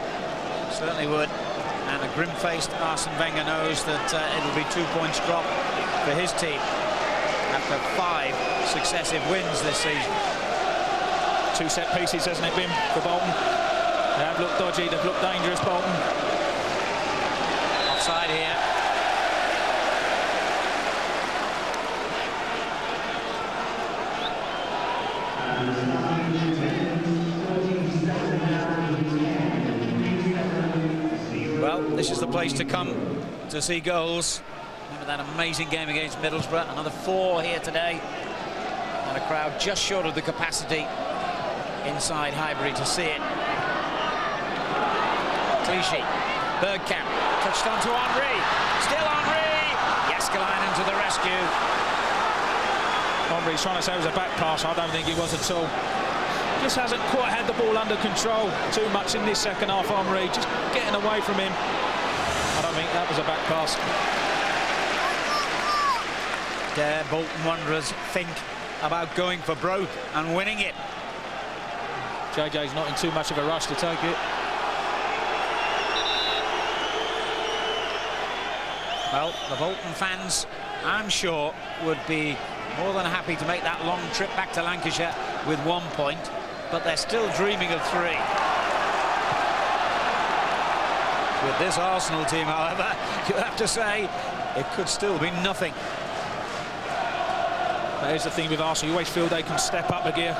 Certainly would. And a grim-faced Arsene Wenger knows that it'll be 2 points drop for his team after 5 successive wins this season. 2 set pieces, hasn't it been, for Bolton? They have looked dodgy. They've looked dangerous, Bolton. Offside here. Well, this is the place to come to see goals. Remember that amazing game against Middlesbrough? Another 4 here today. And a crowd just short of the capacity inside Highbury to see it. Clichy, Bergkamp, touched on to Henry. Still Henry! Jääskeläinen to the rescue. Henry's trying to say it was a back pass. I don't think it was at all. Just hasn't quite had the ball under control too much in this second half, Henry. Just getting away from him. I don't think that was a back pass. Dare Bolton Wanderers think about going for broke and winning it? JJ's not in too much of a rush to take it. Well, the Bolton fans, I'm sure, would be more than happy to make that long trip back to Lancashire with 1 point, but they're still dreaming of 3. With this Arsenal team, however, you have to say it could still be nothing. That is the thing with Arsenal. You always feel they can step up a gear,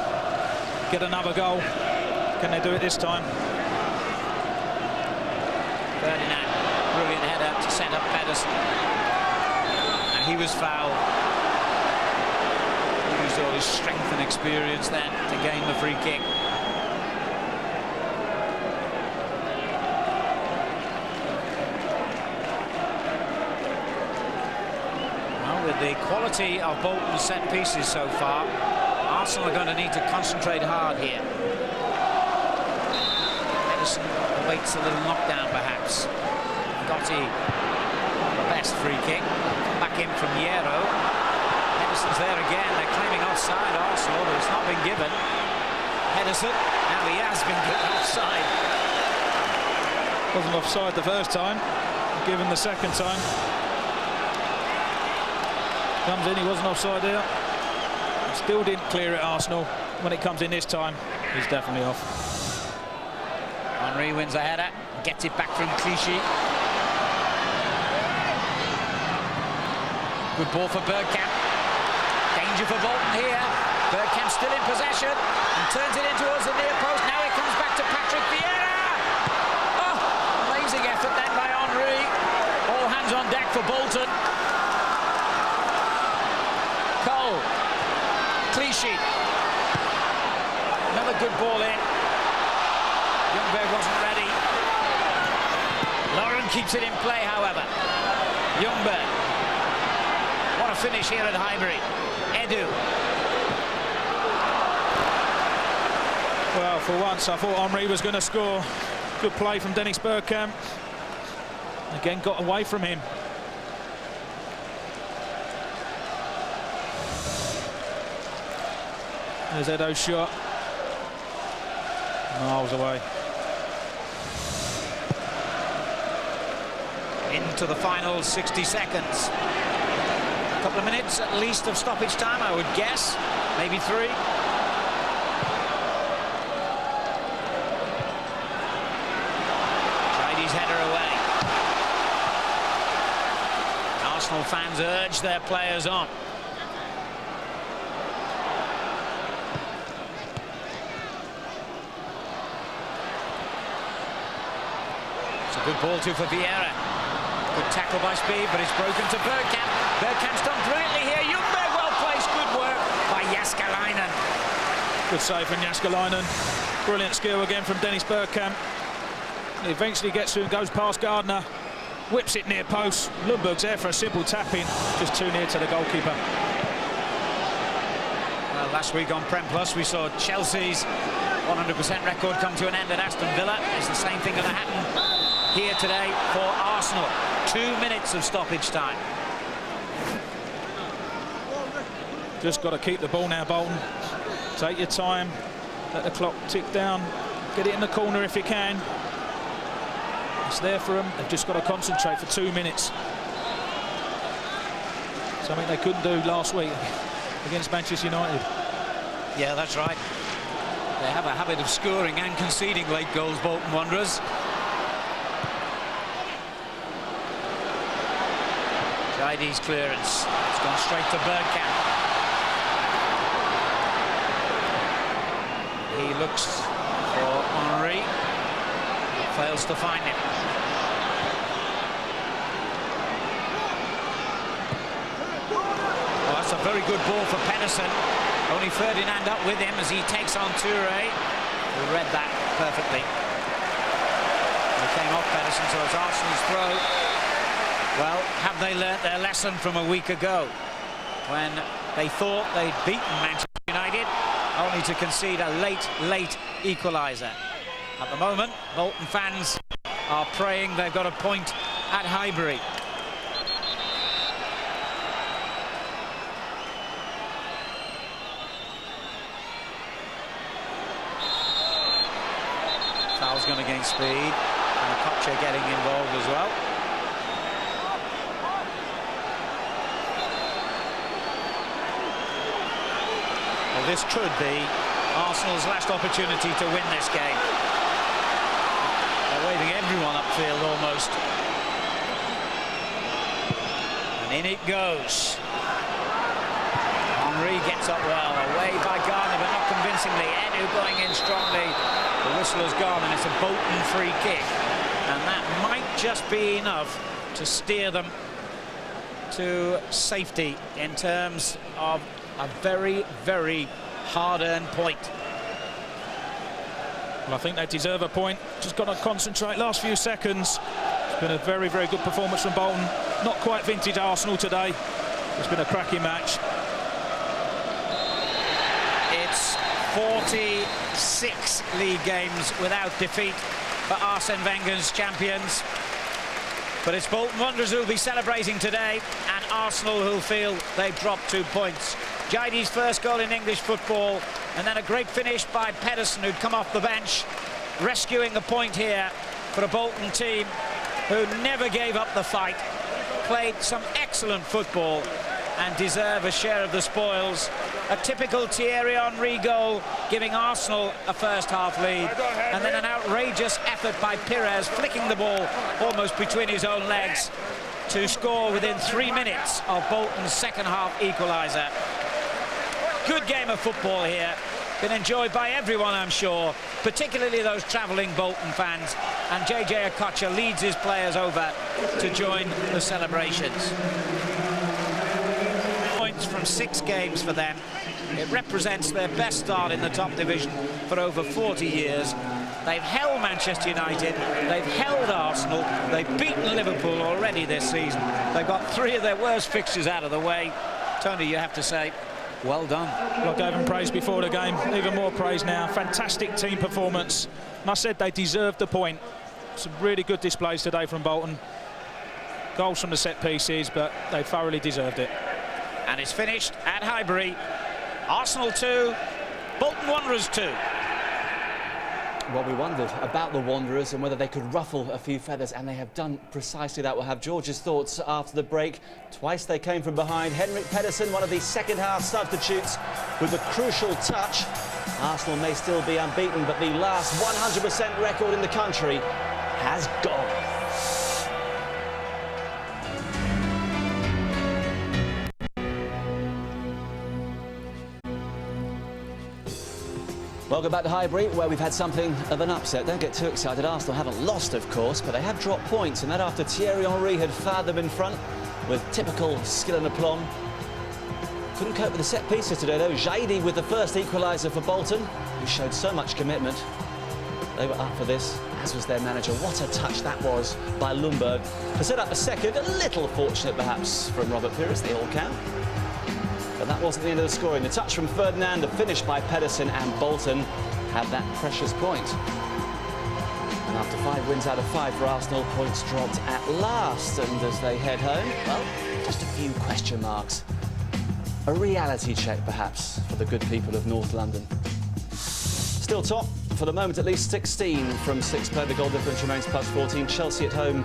get another goal. Can they do it this time? Ferdinand, brilliant header to set up Pedersen. And he was fouled. He used all his strength and experience then to gain the free kick. With the quality of Bolton's set pieces so far, Arsenal are going to need to concentrate hard here. Edison waits a little knockdown perhaps. Gotti, the best free kick. Back in from Hierro. Edison's there again. They're claiming offside, Arsenal, but it's not been given. Edison, now he has been given offside. Wasn't offside the first time, given the second time. Comes in, he wasn't offside there. Still didn't clear it, Arsenal. When it comes in this time, he's definitely off. Henry wins a header, gets it back from Clichy. Good ball for Bergkamp. Danger for Bolton here. Bergkamp still in possession and turns it in towards the near post. Now it comes back to Patrick Vieira. Oh, amazing effort then by Henry. All hands on deck for Bolton. Cole, Clichy, another good ball in. Ljungberg wasn't ready. Lauren keeps it in play, however. Ljungberg, what a finish here at Highbury. Edu. Well, for once, I thought Henry was going to score. Good play from Dennis Bergkamp. Again, got away from him. There's Edo's shot. Miles away. Into the final 60 seconds. A couple of minutes at least of stoppage time, I would guess. Maybe 3. Chinese header away. Arsenal fans urge their players on. Good ball too for Vieira. Good tackle by Speed, but it's broken to Bergkamp. Bergkamp's done brilliantly here. Ljungberg well placed. Good work by Jääskeläinen. Good save from Jääskeläinen. Brilliant skill again from Dennis Bergkamp. He eventually gets through and goes past Gardner. Whips it near post. Ljungberg's there for a simple tap-in. Just too near to the goalkeeper. Well, last week on Prem Plus we saw Chelsea's 100% record come to an end at Aston Villa. Is the same thing going to happen here today for Arsenal? 2 minutes of stoppage time. Just got to keep the ball now, Bolton. Take your time. Let the clock tick down. Get it in the corner if you can. It's there for them. They've just got to concentrate for 2 minutes. Something they couldn't do last week against Manchester United. Yeah, that's right. They have a habit of scoring and conceding late goals, Bolton Wanderers. Jaide's clearance. It's gone straight to Bergkamp. He looks for Henry. Fails to find him. Well, that's a very good ball for Pedersen. Only Ferdinand up with him as he takes on Touré, who read that perfectly. He came off Pedersen, so it's Arsenal's throw. Well, have they learnt their lesson from a week ago when they thought they'd beaten Manchester United, only to concede a late equaliser? At the moment, Bolton fans are praying they've got a point at Highbury. Foul's gone against Speed, and Kocher getting involved as well. Well, this could be Arsenal's last opportunity to win this game. They're waving everyone upfield almost. And in it goes. Henry gets up well, away by Garner, but not convincingly. Enu going in strongly. The whistle has gone, and it's a Bolton free kick. And that might just be enough to steer them to safety in terms of a very, very hard-earned point. Well, I think they deserve a point. Just got to concentrate. Last few seconds. It's been a very, very good performance from Bolton. Not quite vintage Arsenal today. It's been a cracking match. It's 46 league games without defeat for Arsene Wenger's champions. But it's Bolton Wanderers who'll be celebrating today, and Arsenal who'll feel they've dropped 2 points. Jaide's first goal in English football, and then a great finish by Pedersen, who'd come off the bench, rescuing a point here for a Bolton team who never gave up the fight, played some excellent football and deserve a share of the spoils. A typical Thierry Henry goal, giving Arsenal a first-half lead, and then an outrageous effort by Pires, flicking the ball almost between his own legs to score within 3 minutes of Bolton's second-half equaliser. Good game of football here, been enjoyed by everyone, I'm sure, particularly those travelling Bolton fans, and JJ Okocha leads his players over to join the celebrations. Points from 6 games for them. It represents their best start in the top division for over 40 years. They've held Manchester United, they've held Arsenal, they've beaten Liverpool already this season. They've got 3 of their worst fixtures out of the way. Tony, you have to say, well done. Well, I gave them praise before the game, even more praise now. Fantastic team performance. And I said they deserved the point. Some really good displays today from Bolton. Goals from the set pieces, but they thoroughly deserved it. And it's finished at Highbury. Arsenal 2, Bolton Wanderers 2. Well, we wondered about the Wanderers and whether they could ruffle a few feathers, and they have done precisely that. We'll have George's thoughts after the break. Twice they came from behind. Henrik Pedersen, one of the second-half substitutes, with a crucial touch. Arsenal may still be unbeaten, but the last 100% record in the country has gone. Welcome back to Highbury, where we've had something of an upset. Don't get too excited. Arsenal haven't lost, of course, but they have dropped points, and that after Thierry Henry had fired them in front with typical skill and aplomb. Couldn't cope with the set pieces today, though. Jaide with the first equaliser for Bolton, who showed so much commitment. They were up for this, as was their manager. What a touch that was by Lundberg. To set up a second, a little fortunate perhaps from Robert Pires, they all can. But that wasn't the end of the scoring. The touch from Ferdinand, the finish by Pedersen, and Bolton had that precious point. And after 5 wins out of 5 for Arsenal, points dropped at last. And as they head home, well, just a few question marks. A reality check, perhaps, for the good people of North London. Still top, for the moment at least, 16 from 6 play. The goal difference remains plus 14. Chelsea at home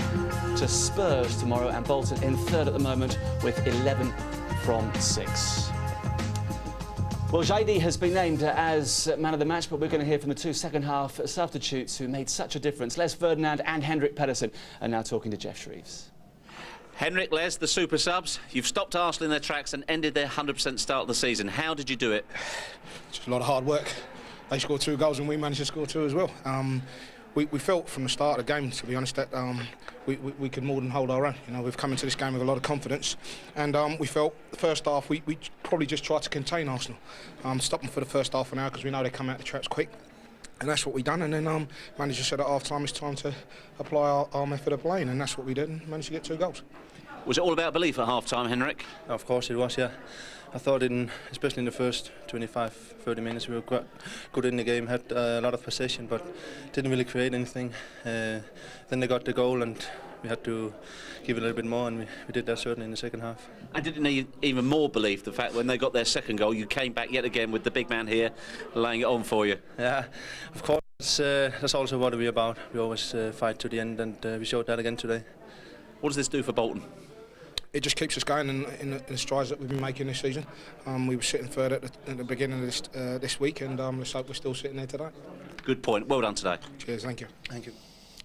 to Spurs tomorrow, and Bolton in third at the moment with 11 from 6. Well, Jaide has been named as man of the match, but we're going to hear from the 2 second-half substitutes who made such a difference. Les Ferdinand and Henrik Pedersen are now talking to Jeff Shreves. Henrik, Les, the super subs, you've stopped Arsenal in their tracks and ended their 100% start of the season. How did you do it? Just a lot of hard work. They scored 2 goals and we managed to score 2 as well. We felt from the start of the game, to be honest, that we could more than hold our own. You know, we've come into this game with a lot of confidence, and we felt the first half we probably just tried to contain Arsenal, stop them for the first half an hour because we know they come out the traps quick, and that's what we done. And then manager said at half time it's time to apply our method of playing, and that's what we did, and managed to get 2 goals. Was it all about belief at half time, Henrik? Of course it was, yeah. I thought, especially in the first 25-30 minutes, we were quite good in the game, had a lot of possession, but didn't really create anything. Then they got the goal, and we had to give it a little bit more, and we did that certainly in the second half. I didn't need even more belief, the fact when they got their second goal, you came back yet again with the big man here, laying it on for you. Yeah, of course, that's also what we're about. We always fight to the end, and we showed that again today. What does this do for Bolton? It just keeps us going in the strides that we've been making this season. We were sitting third at the beginning of this week, and let's hope we're still sitting there today. Good point. Well done today. Cheers, thank you. Thank you.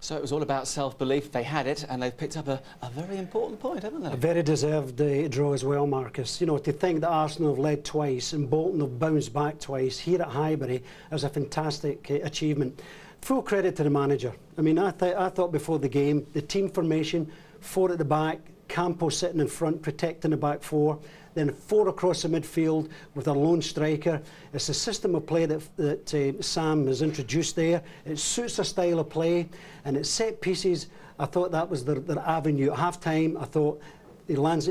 So it was all about self-belief. They had it, and they've picked up a very important point, haven't they? A very deserved draw as well, Marcus. You know, to think that Arsenal have led twice and Bolton have bounced back twice here at Highbury is a fantastic achievement. Full credit to the manager. I mean, I thought before the game, the team formation, 4 at the back, Campo sitting in front, protecting the back 4, then 4 across the midfield with a lone striker. It's a system of play that Sam has introduced there. It suits their style of play, and at set pieces, I thought that was their avenue. At half-time, I thought he lands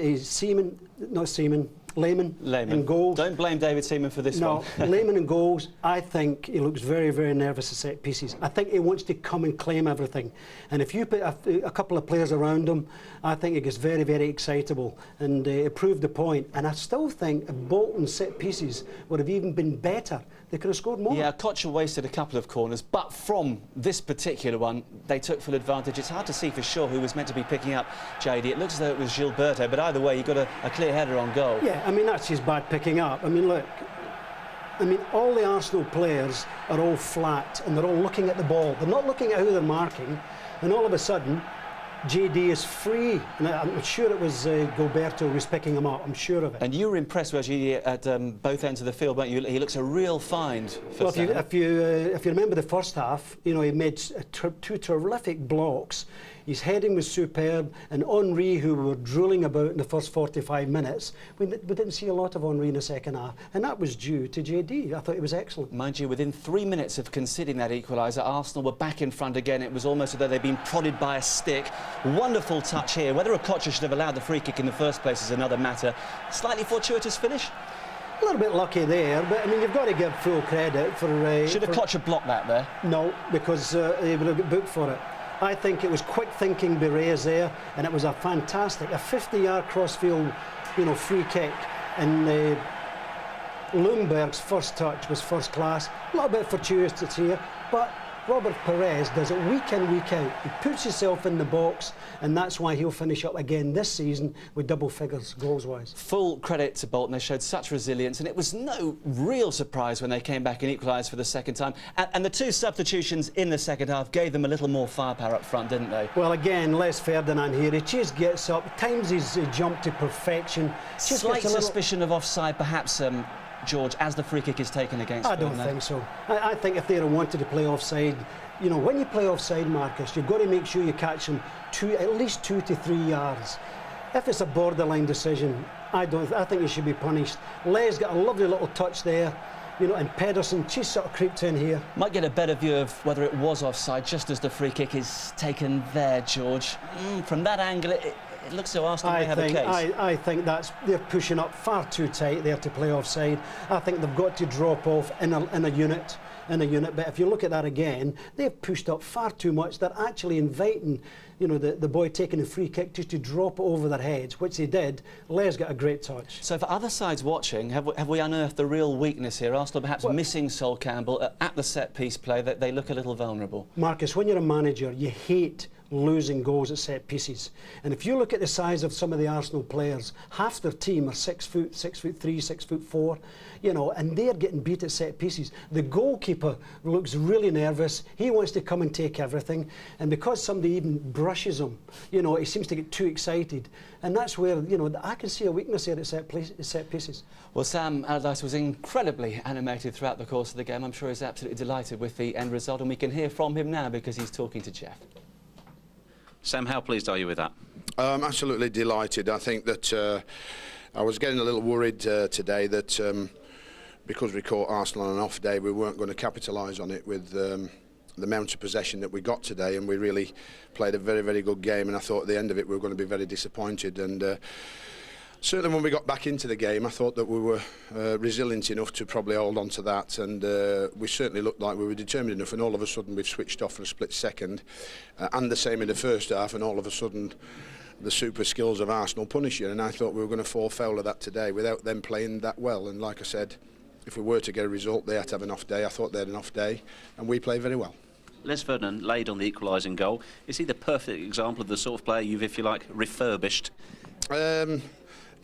Lehmann in goals. Don't blame David Seaman for this one. No, Lehmann in goals. I think he looks very, very nervous at set pieces. I think he wants to come and claim everything. And if you put a couple of players around him, I think he gets very, very excitable. And it proved the point. And I still think if Bolton's set pieces would have even been better, they could have scored more. Yeah, Kocher wasted a couple of corners, but from this particular one, they took full advantage. It's hard to see for sure who was meant to be picking up JD. It looks as though it was Gilberto, but either way, he got a clear header on goal. Yeah, I mean, that's his bad picking up. I mean, look, all the Arsenal players are all flat and they're all looking at the ball. They're not looking at who they're marking, and all of a sudden, JD is free, and I'm sure it was Gilberto who was picking him up. I'm sure of it. And you were impressed with JD at both ends of the field, weren't you? He looks a real find. For if you remember the first half, you know, he made 2 terrific blocks. His heading was superb, and Henry, who were drooling about in the first 45 minutes, we didn't see a lot of Henry in the second half, and that was due to JD. I thought he was excellent. Mind you, within 3 minutes of conceding that equaliser, Arsenal were back in front again. It was almost as though they'd been prodded by a stick. Wonderful touch here. Whether a Kocher should have allowed the free kick in the first place is another matter. Slightly fortuitous finish. A little bit lucky there, but I mean, you've got to give full credit for... Should have Kocher blocked that there? No, because he would have got booked for it. I think it was quick thinking Beres there, and it was a fantastic, a 50-yard crossfield, you know, free kick. And Lundberg's first touch was first class. A little bit fortuitous here, but Robert Perez does it week in, week out. He puts himself in the box, and that's why he'll finish up again this season with double figures goals-wise. Full credit to Bolton. They showed such resilience, and it was no real surprise when they came back and equalised for the second time. And the 2 substitutions in the second half gave them a little more firepower up front, didn't they? Well, again, Les Ferdinand here. He just gets up, times his jump to perfection. Just Slight suspicion of offside, perhaps, George, as the free kick is taken against I don't think so. I think if they wanted to play offside, you know, when you play offside, Marcus, you've got to make sure you catch them at least 2 to 3 yards. If it's a borderline decision, I think he should be punished. Les got a lovely little touch there, you know, and Pedersen just sort of creeped in here. Might get a better view of whether it was offside just as the free kick is taken there, George. From that angle, it looks so Arsenal may have a case. I think they're pushing up far too tight there to play offside. I think they've got to drop off in a unit. But if you look at that again, they've pushed up far too much. They're actually inviting, you know, the boy taking the free kick just to drop it over their heads, which they did. Les got a great touch. So for other sides watching, have we unearthed the real weakness here? Arsenal perhaps missing Sol Campbell at the set-piece play, that they look a little vulnerable. Marcus, when you're a manager, you hate losing goals at set pieces. And if you look at the size of some of the Arsenal players, half their team are 6 foot, 6'3", 6'4", you know, and they're getting beat at set pieces. The goalkeeper looks really nervous. He wants to come and take everything, and because somebody even brushes him, you know, he seems to get too excited. And that's where, you know, I can see a weakness here at set pieces. Well, Sam Allardyce was incredibly animated throughout the course of the game. I'm sure he's absolutely delighted with the end result, and we can hear from him now because he's talking to Jeff. Sam, how pleased are you with that? I'm absolutely delighted. I think that I was getting a little worried today that because we caught Arsenal on an off day, we weren't going to capitalise on it with the amount of possession that we got today, and we really played a very, very good game, and I thought at the end of it we were going to be very disappointed. And certainly when we got back into the game, I thought that we were resilient enough to probably hold on to that, and we certainly looked like we were determined enough, and all of a sudden we've switched off for a split second, and the same in the first half, and all of a sudden the super skills of Arsenal punish you, and I thought we were going to fall foul of that today without them playing that well. And like I said, if we were to get a result, they had to have an off day. I thought they had an off day, and we played very well. Les Ferdinand laid on the equalising goal. Is he the perfect example of the sort of player you've, if you like, refurbished?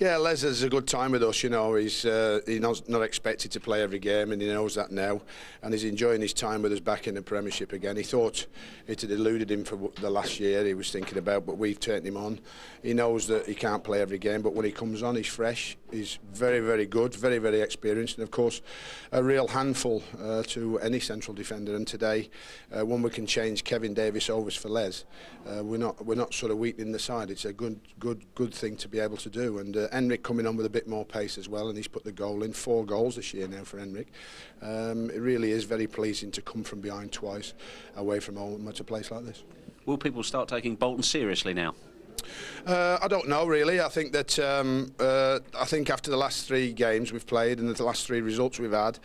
Yeah, Les has a good time with us. You know, he's not expected to play every game, and he knows that now, and he's enjoying his time with us back in the Premiership again. He thought it had eluded him for the last year he was thinking about, but we've turned him on. He knows that he can't play every game, but when he comes on, he's fresh. He's very, very good, very, very experienced, and of course, a real handful to any central defender. And today, when we can change Kevin Davis over for Les, we're not sort of weakening the side. It's a good thing to be able to do. And Henrik coming on with a bit more pace as well, and he's put the goal in. 4 goals this year now for Henrik. It really is very pleasing to come from behind twice away from home at a place like this. Will people start taking Bolton seriously now? I don't know really. I think that after the last 3 games we've played and the last 3 results we've had,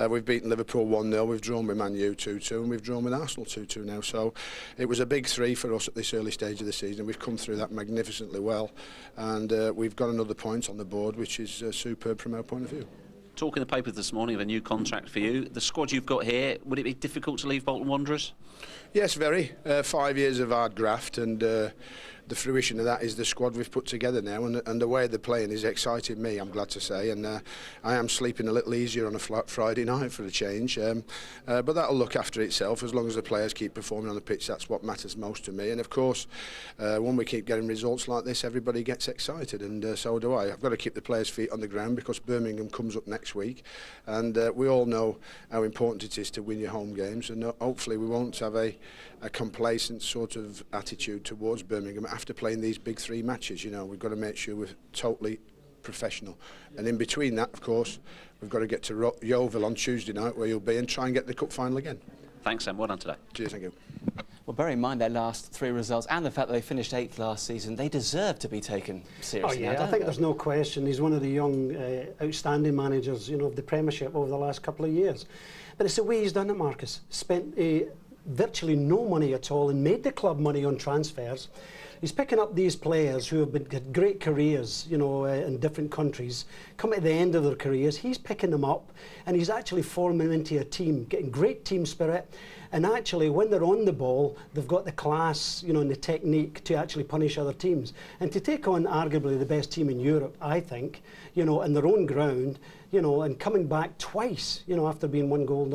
we've beaten Liverpool 1-0, we've drawn with Man U 2-2, and we've drawn with Arsenal 2-2 now. So it was a big 3 for us at this early stage of the season. We've come through that magnificently well, and we've got another point on the board, which is superb from our point of view. Talk in the papers this morning of a new contract for you. The squad you've got here, would it be difficult to leave Bolton Wanderers? Yes, very. 5 years of hard graft, and the fruition of that is the squad we've put together now, and the way they're playing is exciting me, I'm glad to say, and I am sleeping a little easier on a Friday night for a change, but that'll look after itself as long as the players keep performing on the pitch. That's what matters most to me, and of course when we keep getting results like this, everybody gets excited, and so do I. I've got to keep the players' feet on the ground because Birmingham comes up next week, and we all know how important it is to win your home games, and hopefully we won't have a complacent sort of attitude towards Birmingham after playing these big 3 matches. You know, we've got to make sure we're totally professional, and in between that, of course, we've got to get to Yeovil on Tuesday night, where you'll be, and try and get the cup final again. Thanks, Sam. Well done today. Cheers, thank you. Well, bear in mind their last 3 results and the fact that they finished 8th last season, they deserve to be taken seriously. Oh yeah, I think there's no question. He's one of the young, outstanding managers, you know, of the Premiership over the last couple of years. But it's the way he's done it, Marcus. Spent virtually no money at all and made the club money on transfers. He's picking up these players who have had great careers, you know, in different countries, come at the end of their careers. He's picking them up, and he's actually forming into a team, getting great team spirit. And actually, when they're on the ball, they've got the class, you know, and the technique to actually punish other teams. And to take on arguably the best team in Europe, I think, you know, in their own ground, you know, and coming back twice, you know, after being 1 goal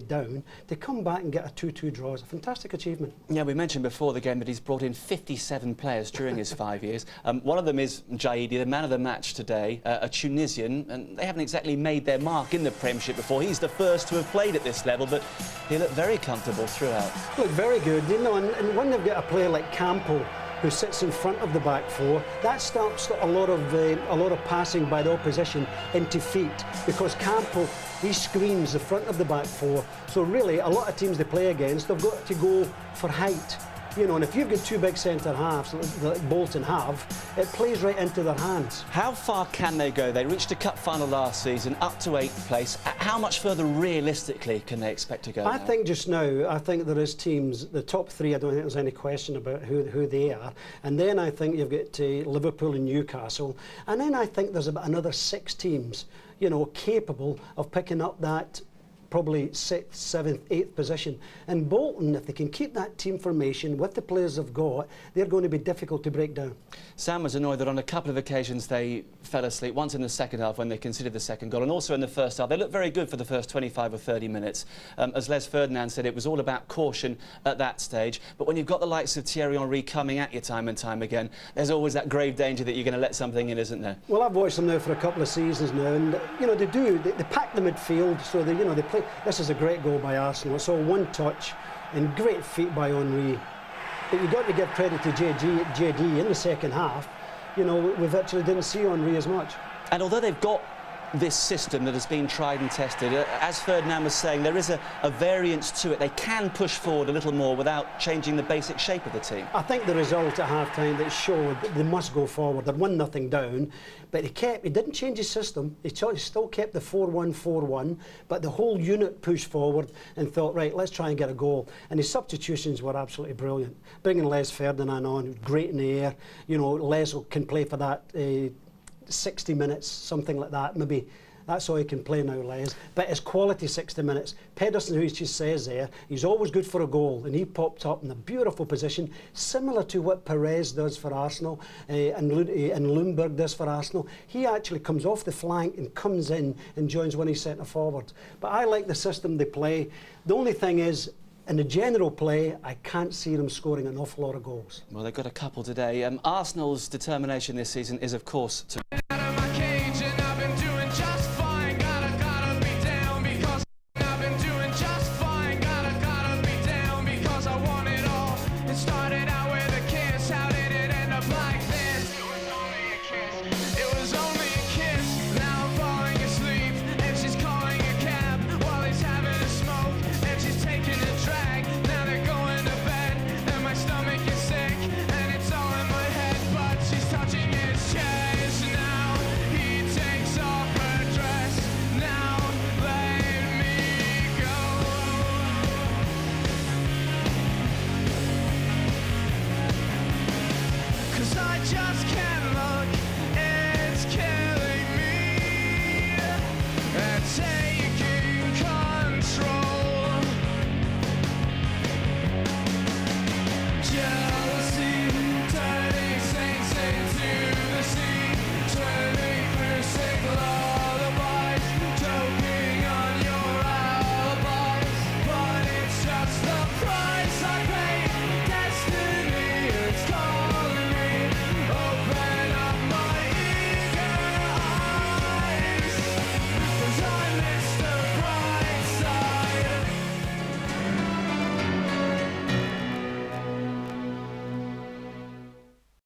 down, to come back and get a 2-2 draw is a fantastic achievement. Yeah, we mentioned before the game that he's brought in 57 players during his 5 years. One of them is Jaidi, the man of the match today, a Tunisian, and they haven't exactly made their mark in the Premiership before. He's the first to have played at this level, but he looked very comfortable throughout. Look, very good, you know, and when they've got a player like Campo, who sits in front of the back 4, that stops a lot of passing by the opposition into feet, because Campo, he screens the front of the back 4. So really, a lot of teams they play against, they've got to go for height. You know, and if you've got 2 big centre halves like Bolton have, it plays right into their hands. How far can they go? They reached a cup final last season, up to 8th place. How much further realistically can they expect to go I now? think just now, I think there is teams, the top 3, I don't think there's any question about who they are. And then I think you've got Liverpool and Newcastle. And then I think there's about another 6 teams, you know, capable of picking up that probably 6th, 7th, 8th position. And Bolton, if they can keep that team formation with the players they've got, they're going to be difficult to break down. Sam was annoyed that on a couple of occasions they fell asleep, once in the second half when they conceded the second goal, and also in the first half. They looked very good for the first 25 or 30 minutes. As Les Ferdinand said, it was all about caution at that stage. But when you've got the likes of Thierry Henry coming at you time and time again, there's always that grave danger that you're going to let something in, isn't there? Well, I've watched them now for a couple of seasons now, and you know they pack the midfield, so they play. This is a great goal by Arsenal. It's all one touch and great feet by Henry. But you've got to give credit to JD in the second half. You know, we virtually didn't see Henry as much. And although they've got this system that has been tried and tested, as Ferdinand was saying, there is a variance to it. They can push forward a little more without changing the basic shape of the team. I think the result at half-time that showed that they must go forward. They're 1-0 down, but he didn't change his system. He still kept the 4-1-4-1, but the whole unit pushed forward and thought, right, let's try and get a goal. And his substitutions were absolutely brilliant. Bringing Les Ferdinand on, great in the air. You know, Les can play for that 60 minutes, something like that, maybe That's all he can play now, Les. But it's quality 60 minutes. Pedersen, who he just says there, he's always good for a goal, and he popped up in a beautiful position, similar to what Perez does for Arsenal and Lundberg does for Arsenal. He actually comes off the flank and comes in and joins when he's centre forward. But I like the system they play. The only thing is, in the general play, I can't see them scoring an awful lot of goals. Well, they've got a couple today. Arsenal's determination this season is, of course, to